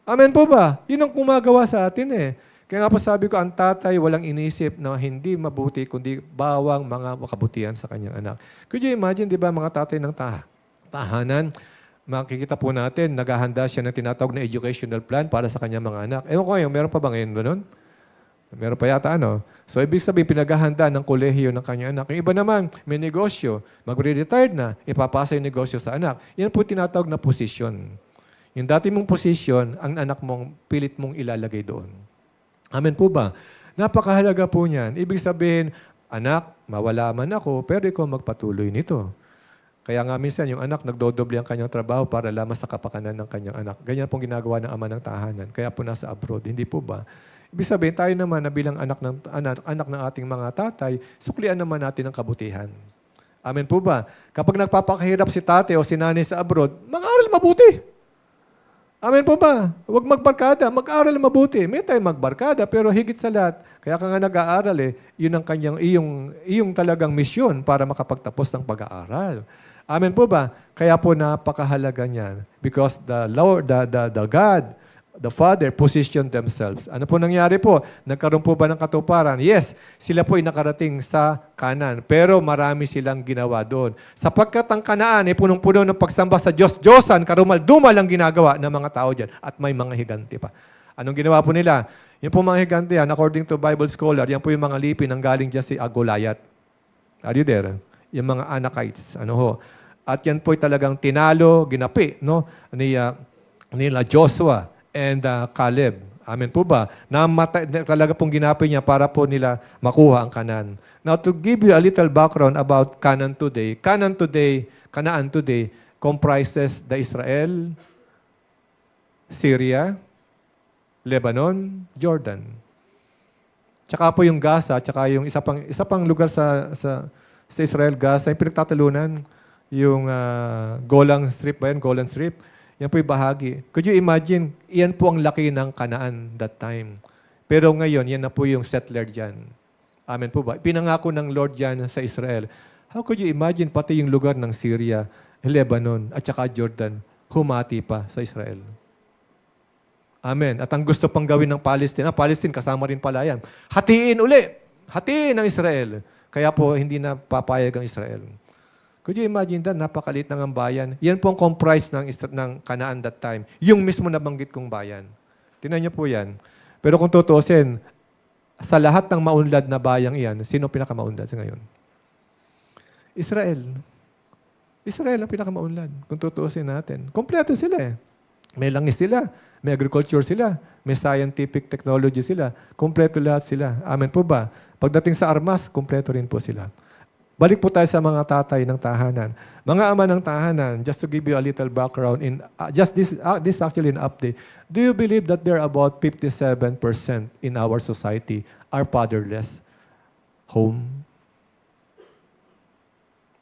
Amen po ba? Yun ang kumagawa sa atin Kaya nga po sabi ko, ang tatay walang inisip na hindi mabuti, kundi bawang mga makabutihan sa kanyang anak. Could you imagine, di ba, mga tatay ng tahanan, makikita po natin, naghahanda siya ng tinatawag na educational plan para sa kanyang mga anak. Ewan ko ngayon, meron pa ba ngayon ganun? Meron pa yata, So, ibig sabihin, pinaghahanda ng kolehiyo ng kanyang anak. Yung iba naman, may negosyo, magre-retired na, ipapasa yung negosyo sa anak. Yan po tinatawag na position. Yung dati mong position, ang anak mong pilit mong ilalagay doon. Amen po ba? Napakahalaga po niyan. Ibig sabihin, anak, mawala man ako, pero ikaw magpatuloy nito. Kaya nga minsan, yung anak nagdodoble ang kanyang trabaho para lamang sa kapakanan ng kanyang anak. Ganyan pong ginagawa ng ama ng tahanan. Kaya po nasa abroad. Hindi po ba? Ibig sabihin, tayo naman na bilang anak ng ating mga tatay, suklian naman natin ang kabutihan. Amen po ba? Kapag nagpapakahirap si tatay o si nanay sa abroad, mag-aral mabuti. Amen po ba? Huwag magbarkada, mag-aral mabuti. May tayo magbarkada, pero higit sa lahat, kaya ka nga nag-aaral yun ang iyong talagang misyon para makapagtapos ng pag-aaral. Amen po ba? Kaya po napakahalaga niyan. Because the Lord, the God, the Father positioned themselves. Ano po nangyari po? Nagkaroon po ba ng katuparan? Yes, sila po ay nakarating sa Kanan. Pero marami silang ginawa doon. Sapagkat ang Kanaan ay punong-puno ng pagsamba sa Diyos-Diyosan, karumal-dumal ang ginagawa ng mga tao dyan. At may mga higante pa. Anong ginawa po nila? Yung po mga higante yan, according to Bible scholar, yan po yung mga lipin ang galing dyan si Goliath. Are you there? Yung mga Anakites. Ano ho? At yan po talagang tinalo, ginapi, no? Nila Joshua and Caleb. Amen po ba? Talaga pong ginapi niya para po nila makuha ang Canaan. Now, to give you a little background about Canaan today, Canaan today comprises the Israel, Syria, Lebanon, Jordan. Tsaka po yung Gaza, tsaka yung isa pang lugar sa Israel, Gaza, yung pinagtatalunan, yung Golan Strip ba yan? Golan Strip. Yan po yung bahagi. Could you imagine, yan po ang laki ng Canaan that time. Pero ngayon, yan na po yung settler dyan. Amen po ba? Pinangako ng Lord dyan sa Israel. How could you imagine pati yung lugar ng Syria, Lebanon, at saka Jordan, humati pa sa Israel? Amen. At ang gusto pang gawin ng Palestine, Palestine kasama rin pala yan. Hatiin uli. Hatiin ng Israel. Kaya po, hindi na papayag ang Israel. Could you imagine that? Napakaliit ng ang bayan. Yan po ang comprise ng Canaan that time. Yung mismo nabanggit kong bayan. Tingnan niyo po yan. Pero kung tutuusin, sa lahat ng maunlad na bayang iyan, sino pinakamaunlad sa ngayon? Israel. Israel ang pinakamaunlad. Kung tutuusin natin. Kompleto sila eh. May langis sila. May agriculture sila. May scientific technology sila. Kompleto lahat sila. Amen po ba? Pagdating sa armas, kompleto rin po sila. Balik po tayo sa mga tatay ng tahanan. Mga ama ng tahanan, just to give you a little background, this actually an update. Do you believe that there are about 57% in our society are fatherless home?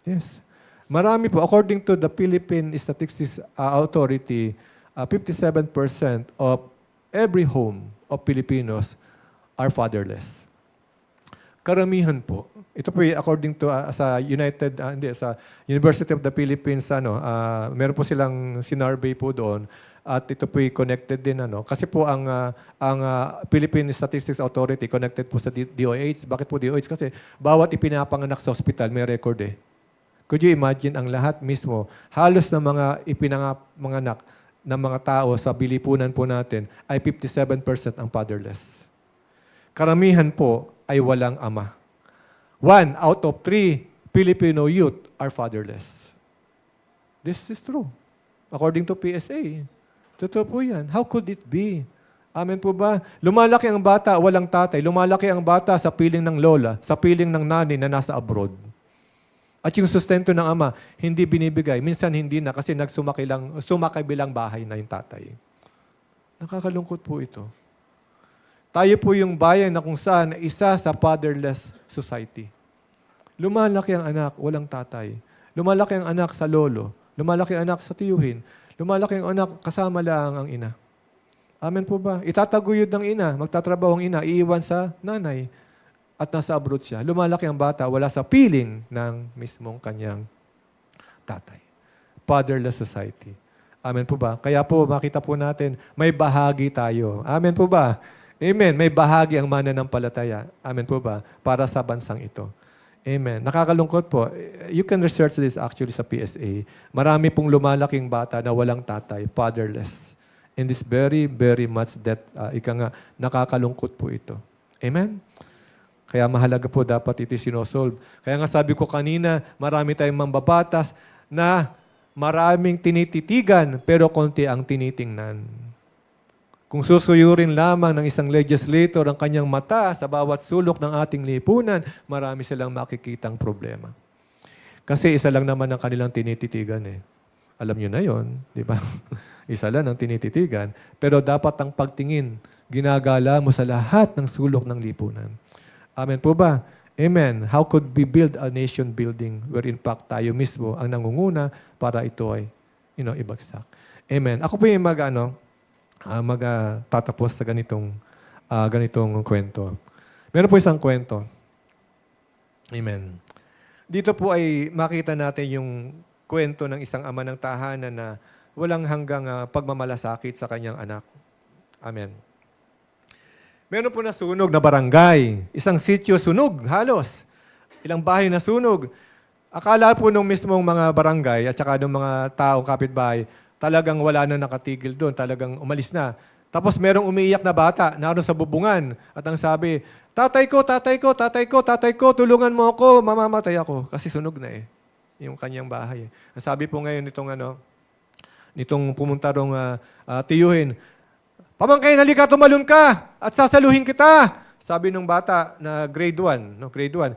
Yes. Marami po. According to the Philippine Statistics Authority, 57% of every home of Filipinos are fatherless. Karamihan po. Ito po according to sa University of the Philippines, meron po silang sinurvey po doon at ito po connected din kasi po ang Philippine Statistics Authority connected po sa DOH. Bakit po DOH? Kasi bawat ipinapanganak sa ospital may record eh. Could you imagine ang lahat mismo, halos ng mga ipinanganak ng mga tao sa bilipunan po natin ay 57% ang fatherless. Karamihan po ay walang ama. 1 out of 3 Filipino youth are fatherless. This is true. According to PSA. Totoo po yan. How could it be? Amen po ba? Lumalaki ang bata, walang tatay. Lumalaki ang bata sa piling ng lola, sa piling ng nanay na nasa abroad. At yung sustento ng ama, hindi binibigay. Minsan hindi na kasi sumakabilang bahay na yung tatay. Nakakalungkot po ito. Tayo po yung bayan na kung saan isa sa fatherless society. Lumalaki ang anak, walang tatay. Lumalaki ang anak sa lolo. Lumalaki ang anak sa tiyuhin. Lumalaki ang anak, kasama lang ang ina. Amen po ba? Itataguyod ng ina, magtatrabaho ang ina, iiwan sa nanay at nasa abroad siya. Lumalaki ang bata, wala sa piling ng mismong kanyang tatay. Fatherless society. Amen po ba? Kaya po, makita po natin, may bahagi tayo. Amen po ba? Amen. May bahagi ang mananampalataya. Amen po ba? Para sa bansang ito. Amen. Nakakalungkot po. You can research this actually sa PSA. Marami pong lumalaking bata na walang tatay, fatherless. And this very, very much that, nakakalungkot po ito. Amen? Kaya mahalaga po dapat ito sinosolve. Kaya nga sabi ko kanina, marami tayong mambabatas na maraming tinititigan pero konti ang tinitingnan. Kung susuyurin lamang ng isang legislator ang kanyang mata sa bawat sulok ng ating lipunan, marami silang makikitang problema. Kasi isa lang naman ang kanilang tinititigan eh. Alam nyo na yon, di ba? Isa lang ang tinititigan. Pero dapat ang pagtingin ginagala mo sa lahat ng sulok ng lipunan. Amen po ba? Amen. How could we build a nation building where in fact tayo mismo ang nangunguna para ito ay ibagsak. Amen. Ako po yung tatapos sa ganitong kwento. Meron po isang kwento. Amen. Dito po ay makita natin yung kwento ng isang ama ng tahanan na walang hanggang pagmamalasakit sa kanyang anak. Amen. Meron po nasunog na barangay. Isang sitio sunog, halos. Ilang bahay na sunog. Akala po nung mismong mga barangay at saka ng mga taong kapitbahay, talagang wala na nakatigil doon. Talagang umalis na. Tapos merong umiiyak na bata, naroon sa bubungan. At ang sabi, tatay ko, tulungan mo ako, mamamatay ako. Kasi sunog na yung kanyang bahay. Ang sabi po ngayon nitong pumunta rong tiyuhin, pamangkin, halika, tumalon ka at sasaluhin kita. Sabi ng bata na grade 1,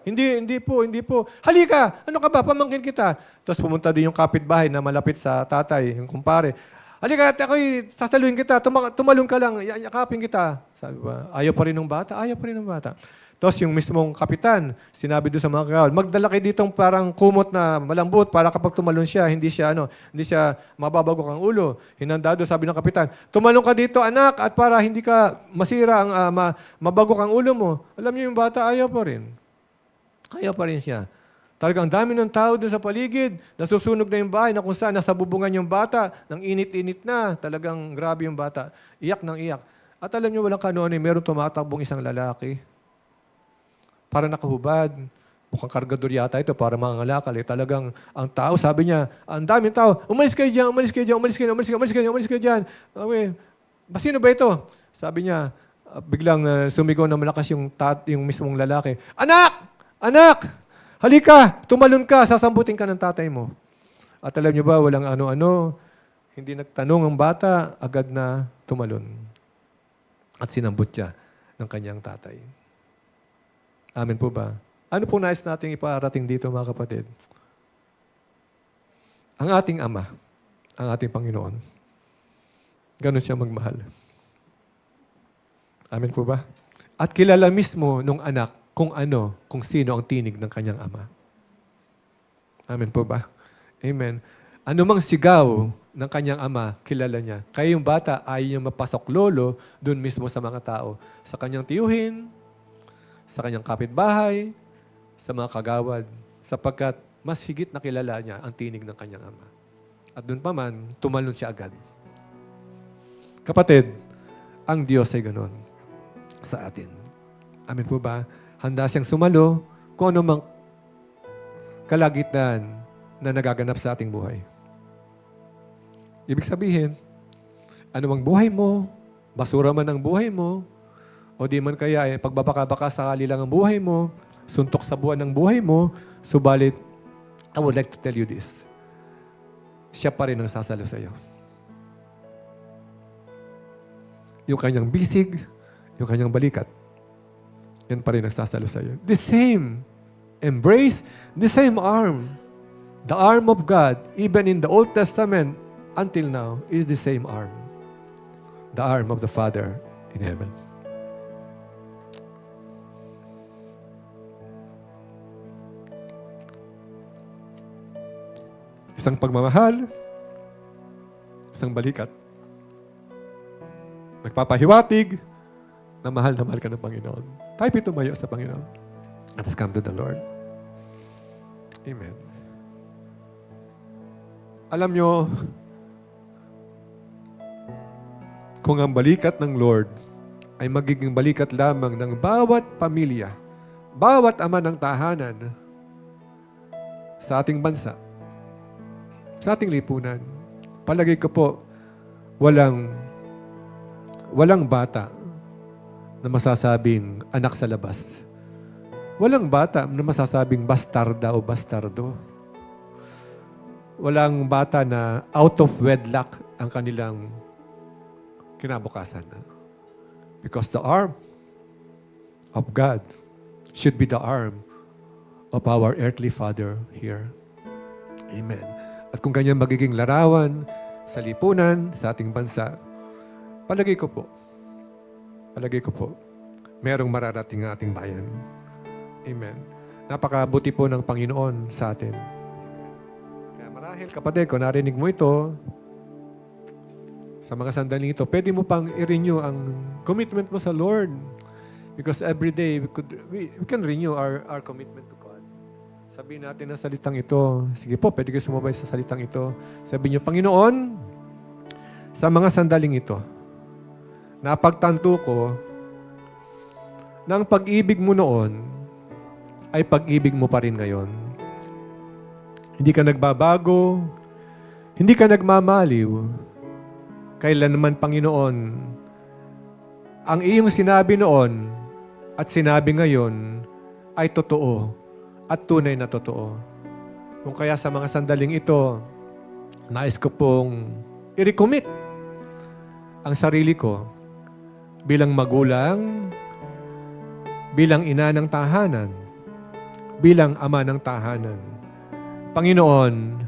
Hindi po. Halika, ano ka ba? Pamangkin kita. Tapos pumunta din yung kapitbahay na malapit sa tatay, yung kumpare. Halika, ako'y sasaluhin kita. Tumalon ka lang, yakapin kita. Sabi ba? Ayaw pa rin ng bata. Tapos yung mismong kapitan, sinabi doon sa mga kagawad, magdala kayo ditong parang kumot na malambot para kapag tumalon siya, hindi siya mababago ang ulo. Hinanda doon, sabi ng kapitan, tumalon ka dito anak at para hindi ka masira mabago ang ulo mo. Alam niyo yung bata, ayaw pa rin. Ayaw pa rin siya. Talagang dami ng tao doon sa paligid, nasusunog na yung bahay na kung saan nasa bubungan yung bata, nang init-init na, talagang grabe yung bata. Iyak ng iyak. At alam niyo walang kanon, meron tumatakbong isang lalaki. Para nakahubad. Mukhang kargador yata ito para mga ngalakal. Talagang ang tao, sabi niya, ang daming tao, umalis kayo dyan. Okay. Sino ba ito? Sabi niya, biglang sumigaw na malakas yung mismong lalaki. Anak! Halika! Tumalon ka! Sasambutin ka ng tatay mo. At alam niyo ba, walang ano-ano. Hindi nagtanong ang bata, agad na tumalon. At sinambut siya ng kanyang tatay. Amen po ba? Ano po nais nating iparating dito mga kapatid? Ang ating Ama, ang ating Panginoon, ganun siya magmahal. Amen po ba? At kilala mismo nung anak kung sino ang tinig ng kanyang ama. Amen po ba? Amen. Ano mang sigaw ng kanyang ama, kilala niya. Kaya yung bata ayaw niya mapasok lolo doon mismo sa mga tao. Sa kanyang tiyuhin, sa kanyang kapitbahay, sa mga kagawad, sapagkat mas higit na kilala niya ang tinig ng kanyang ama. At doon pa man, tumalon siya agad. Kapatid, ang Diyos ay ganoon sa atin. Amen po ba? Handa siyang sumalo kung ano mang kalagitnaan na nagaganap sa ating buhay. Ibig sabihin, ano mang buhay mo, basura man ang buhay mo, o di man kaya, pagbabaka-baka sakali lang ang buhay mo, suntok sa buwan ng buhay mo, subalit, I would like to tell you this. Siya pa rin ang sasalo sa iyo. Yung kanyang bisig, yung kanyang balikat, yan pa rin ang sasalo sa iyo. The same embrace, the same arm. The arm of God, even in the Old Testament, until now, is the same arm. The arm of the Father in heaven. Isang pagmamahal, isang balikat. Nagpapahiwatig na mahal ka ng Panginoon. Tayo tumayo sa Panginoon. Let us come to the Lord. Amen. Alam nyo, kung ang balikat ng Lord ay magiging balikat lamang ng bawat pamilya, bawat ama ng tahanan sa ating bansa, sa ating lipunan, palagay ko po, walang bata na masasabing anak sa labas. Walang bata na masasabing bastarda o bastardo. Walang bata na out of wedlock ang kanilang kinabukasan. Because the arm of God should be the arm of our earthly Father here. Amen. At kung ganyan magiging larawan sa lipunan, sa ating bansa, palagay ko po, palagay ko po, merong mararating ang ating bayan. Amen. Napakabuti po ng Panginoon sa atin. Kaya marahil, kapatid, kung narinig mo ito, sa mga sandaling ito, pwede mo pang i-renew ang commitment mo sa Lord. Because every day, we can renew our commitment to God. Sabihin natin ang salitang ito. Sige po, pwede kayo sumabay sa salitang ito. Sabihin niyo, Panginoon, sa mga sandaling ito, napagtanto ko na ang pag-ibig mo noon ay pag-ibig mo pa rin ngayon. Hindi ka nagbabago, hindi ka nagmamaliw. Kailanman, Panginoon, ang iyong sinabi noon at sinabi ngayon ay totoo at tunay na totoo. Kung kaya sa mga sandaling ito, nais ko pong i-recommit ang sarili ko bilang magulang, bilang ina ng tahanan, bilang ama ng tahanan. Panginoon,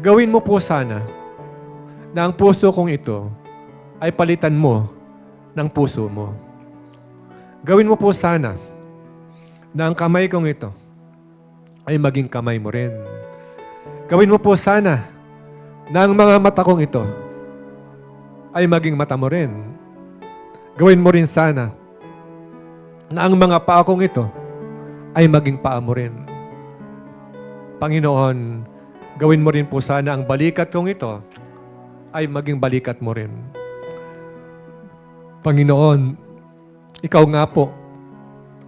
gawin mo po sana na ang puso kong ito ay palitan mo ng puso mo. Gawin mo po sana na ang kamay kong ito ay maging kamay mo rin. Gawin mo po sana na ang mga mata kong ito ay maging mata mo rin. Gawin mo rin sana na ang mga paa kong ito ay maging paa mo rin. Panginoon, gawin mo rin po sana ang balikat kong ito ay maging balikat mo rin. Panginoon, ikaw nga po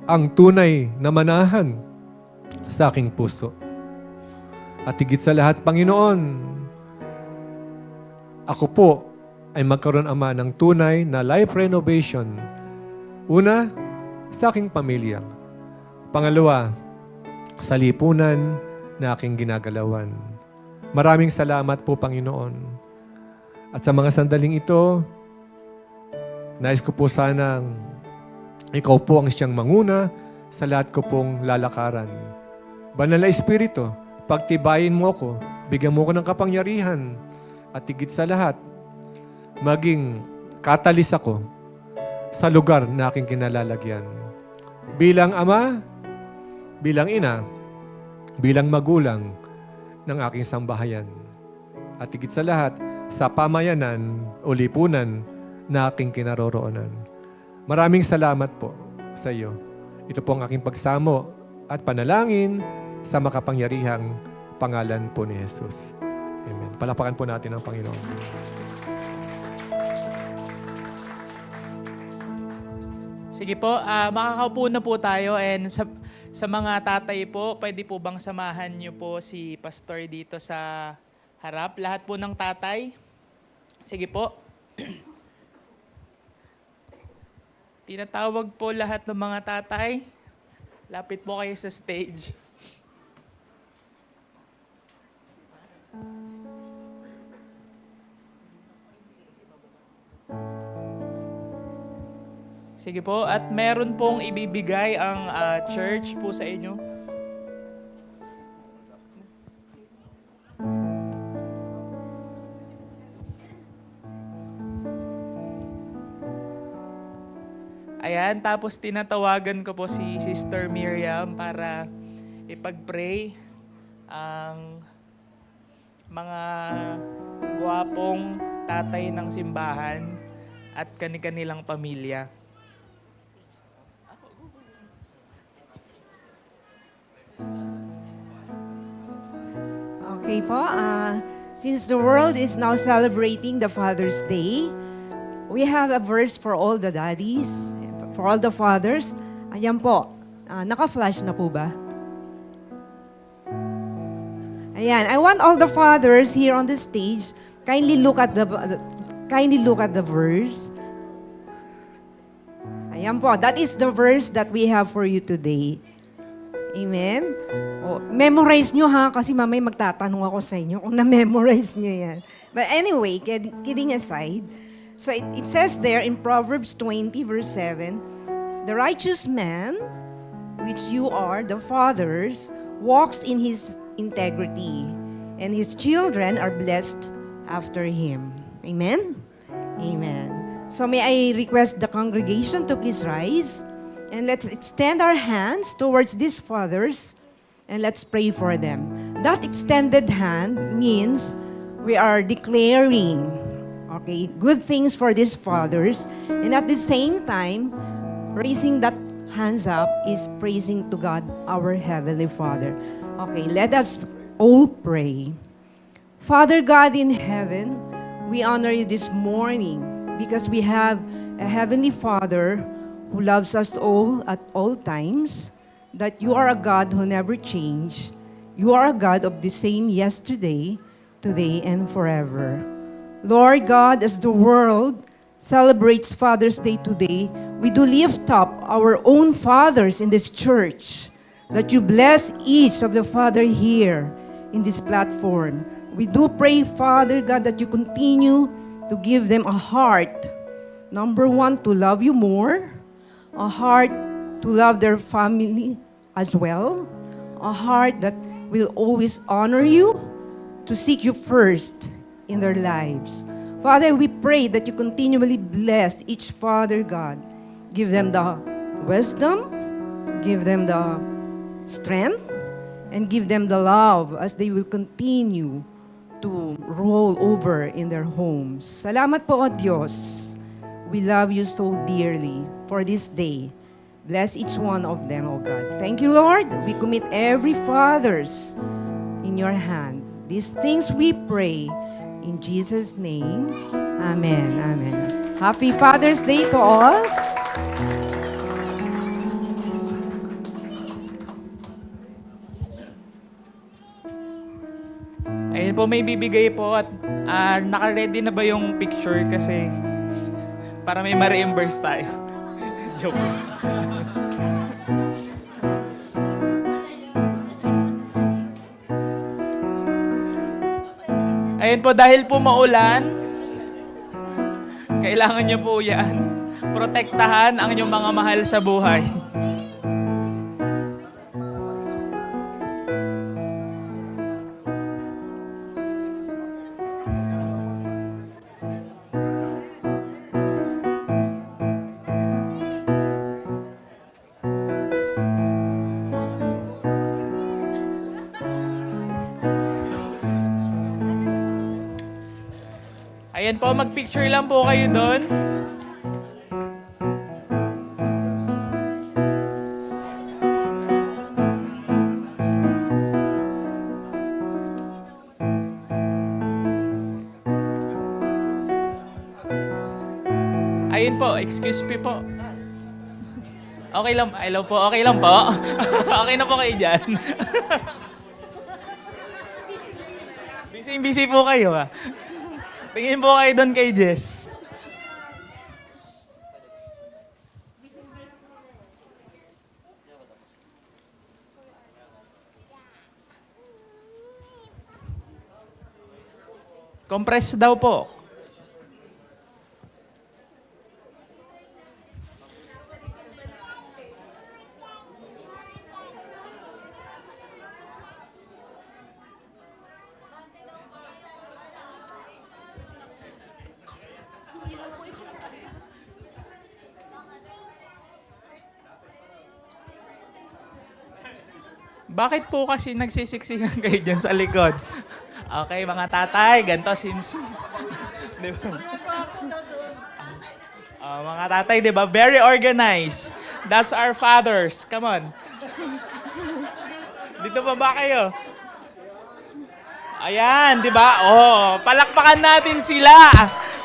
ang tunay na manahan sa aking puso. At higit sa lahat, Panginoon, ako po ay magkaroon, Ama, ng tunay na life renovation. Una, sa aking pamilya. Pangalawa, sa lipunan na aking ginagalawan. Maraming salamat po, Panginoon. At sa mga sandaling ito, nais ko po sanang ikaw po ang siyang manguna sa lahat ko pong lalakaran. Banal na Espiritu, pagtibayin mo ako, bigyan mo ko ng kapangyarihan, at higit sa lahat, maging katalis ako sa lugar na aking kinalalagyan. Bilang ama, bilang ina, bilang magulang ng aking sambahayan. At higit sa lahat, sa pamayanan o lipunan na aking kinaroroonan. Maraming salamat po sa iyo. Ito po ang aking pagsamo at panalangin sa makapangyarihang pangalan po ni Jesus. Amen. Palapakan po natin ang Panginoon.
Sige po, makakaupo na po tayo, and sa mga tatay po, pwede po bang samahan niyo po si Pastor dito sa harap? Lahat po ng tatay. Sige po. Tinatawag po lahat ng mga tatay. Lapit po kayo sa stage. Sige po, at meron pong ibibigay ang church po sa inyo. Ayan, tapos tinatawagan ko po si Sister Miriam para ipag-pray ang mga gwapong tatay ng simbahan at kani-kanilang pamilya.
Okay po, since the world is now celebrating the Father's Day, we have a verse for all the daddies, for all the fathers. Ayan po, naka-flash na po ba? Ayan, I want all the fathers here on the stage, kindly look at the verse. Ayan po, that is the verse that we have for you today. Amen? O, memorize nyo ha, kasi mamay magtatanong ako sa inyo kung na-memorize nyo yan. But anyway, kidding aside, so it says there in Proverbs 20 verse 7, the righteous man, which you are, the fathers, walks in his integrity, and his children are blessed after him. Amen? Amen. So may I request the congregation to please rise, and let's extend our hands towards these fathers, and let's pray for them. That extended hand means we are declaring, okay, good things for these fathers, and at the same time, raising that hands up is praising to God, our Heavenly Father. Okay, let us all pray. Father God in heaven, we honor you this morning because we have a Heavenly Father who loves us all at all times, that you are a God who never change. You are a God of the same yesterday, today, and forever. Lord God, as the world celebrates Father's Day today, we do lift up our own fathers in this church, that you bless each of the father here in this platform. We do pray, Father God, that you continue to give them a heart, number one, to love you more, a heart to love their family as well, a heart that will always honor you, to seek you first in their lives. Father, we pray that you continually bless each father, God. Give them the wisdom, give them the strength, and give them the love as they will continue to roll over in their homes. Salamat po, O Diyos. We love you so dearly for this day. Bless each one of them, O God. Thank you, Lord. We commit every fathers in your hand. These things we pray in Jesus' name. Amen. Amen. Happy Father's Day to all.
Ayun po, may bibigay po at naka-ready na ba yung picture kasi para may ma-reimburse tayo. Joke. Ayun po, dahil po maulan, kailangan nyo po yan. Protektahan ang inyong mga mahal sa buhay. Ayan po, mag-picture lang po kayo doon. Ayun po, excuse me po. Okay lang, hello po, okay lang po. Okay na po kayo dyan. Busy po kayo ah. Tingin po kayo doon kay Jess. Compress daw po. Bakit po kasi nagsisiksikan kayo dyan sa likod? Okay, mga tatay, ganito since... Di ba? Mga tatay, di ba? Very organized. That's our fathers. Come on. Dito ba kayo? Ayan, di ba? Oh, palakpakan natin sila.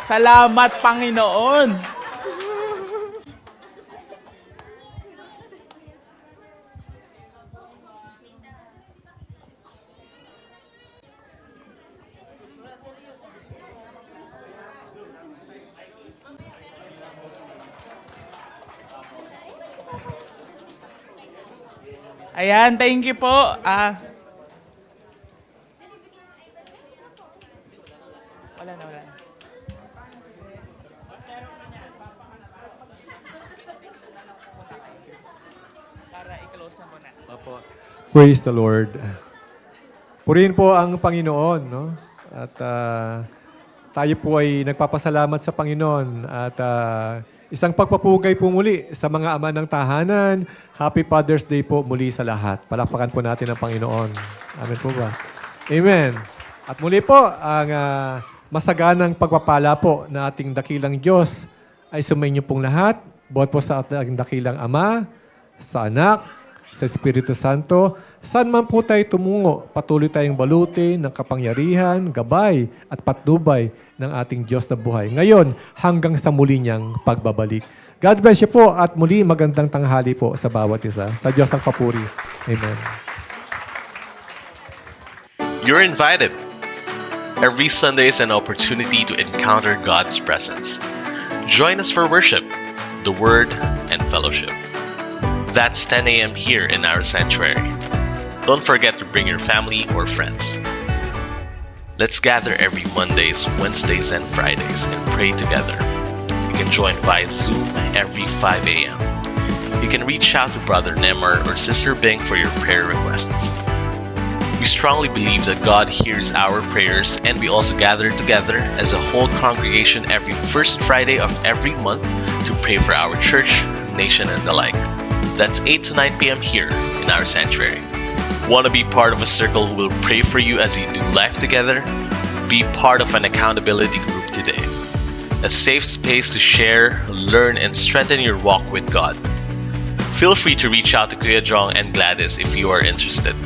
Salamat, Panginoon. Ayan, thank you po. Wala na. Para i-close na muna.
Praise the Lord. Purihin po ang Panginoon, no? At tayo po ay nagpapasalamat sa Panginoon at isang pagpapugay po muli sa mga ama ng tahanan. Happy Father's Day po muli sa lahat. Palakpakan po natin ang Panginoon. Amen po ba? Amen. At muli po, ang masaganang pagpapala po na ating dakilang Diyos ay sumainyo pong lahat. Buhat po sa ating dakilang Ama, sa Anak, sa Espiritu Santo. Saan man po tayo tumungo, patuloy tayong balutin ng kapangyarihan, gabay at patnubay ng ating Diyos na buhay. Ngayon, hanggang sa muli niyang pagbabalik. God bless you po at muli magandang tanghali po sa bawat isa. Sa Diyos ang papuri. Amen.
You're invited. Every Sunday is an opportunity to encounter God's presence. Join us for worship, the Word, and fellowship. That's 10 a.m. here in our sanctuary. Don't forget to bring your family or friends. Let's gather every Mondays, Wednesdays, and Fridays and pray together. You can join via Zoom every 5 a.m. You can reach out to Brother Nemar or Sister Bing for your prayer requests. We strongly believe that God hears our prayers, and we also gather together as a whole congregation every first Friday of every month to pray for our church, nation, and the like. That's 8 to 9 p.m. here in our sanctuary. Want to be part of a circle who will pray for you as you do life together? Be part of an accountability group today. A safe space to share, learn, and strengthen your walk with God. Feel free to reach out to Kuya Jong and Gladys if you are interested.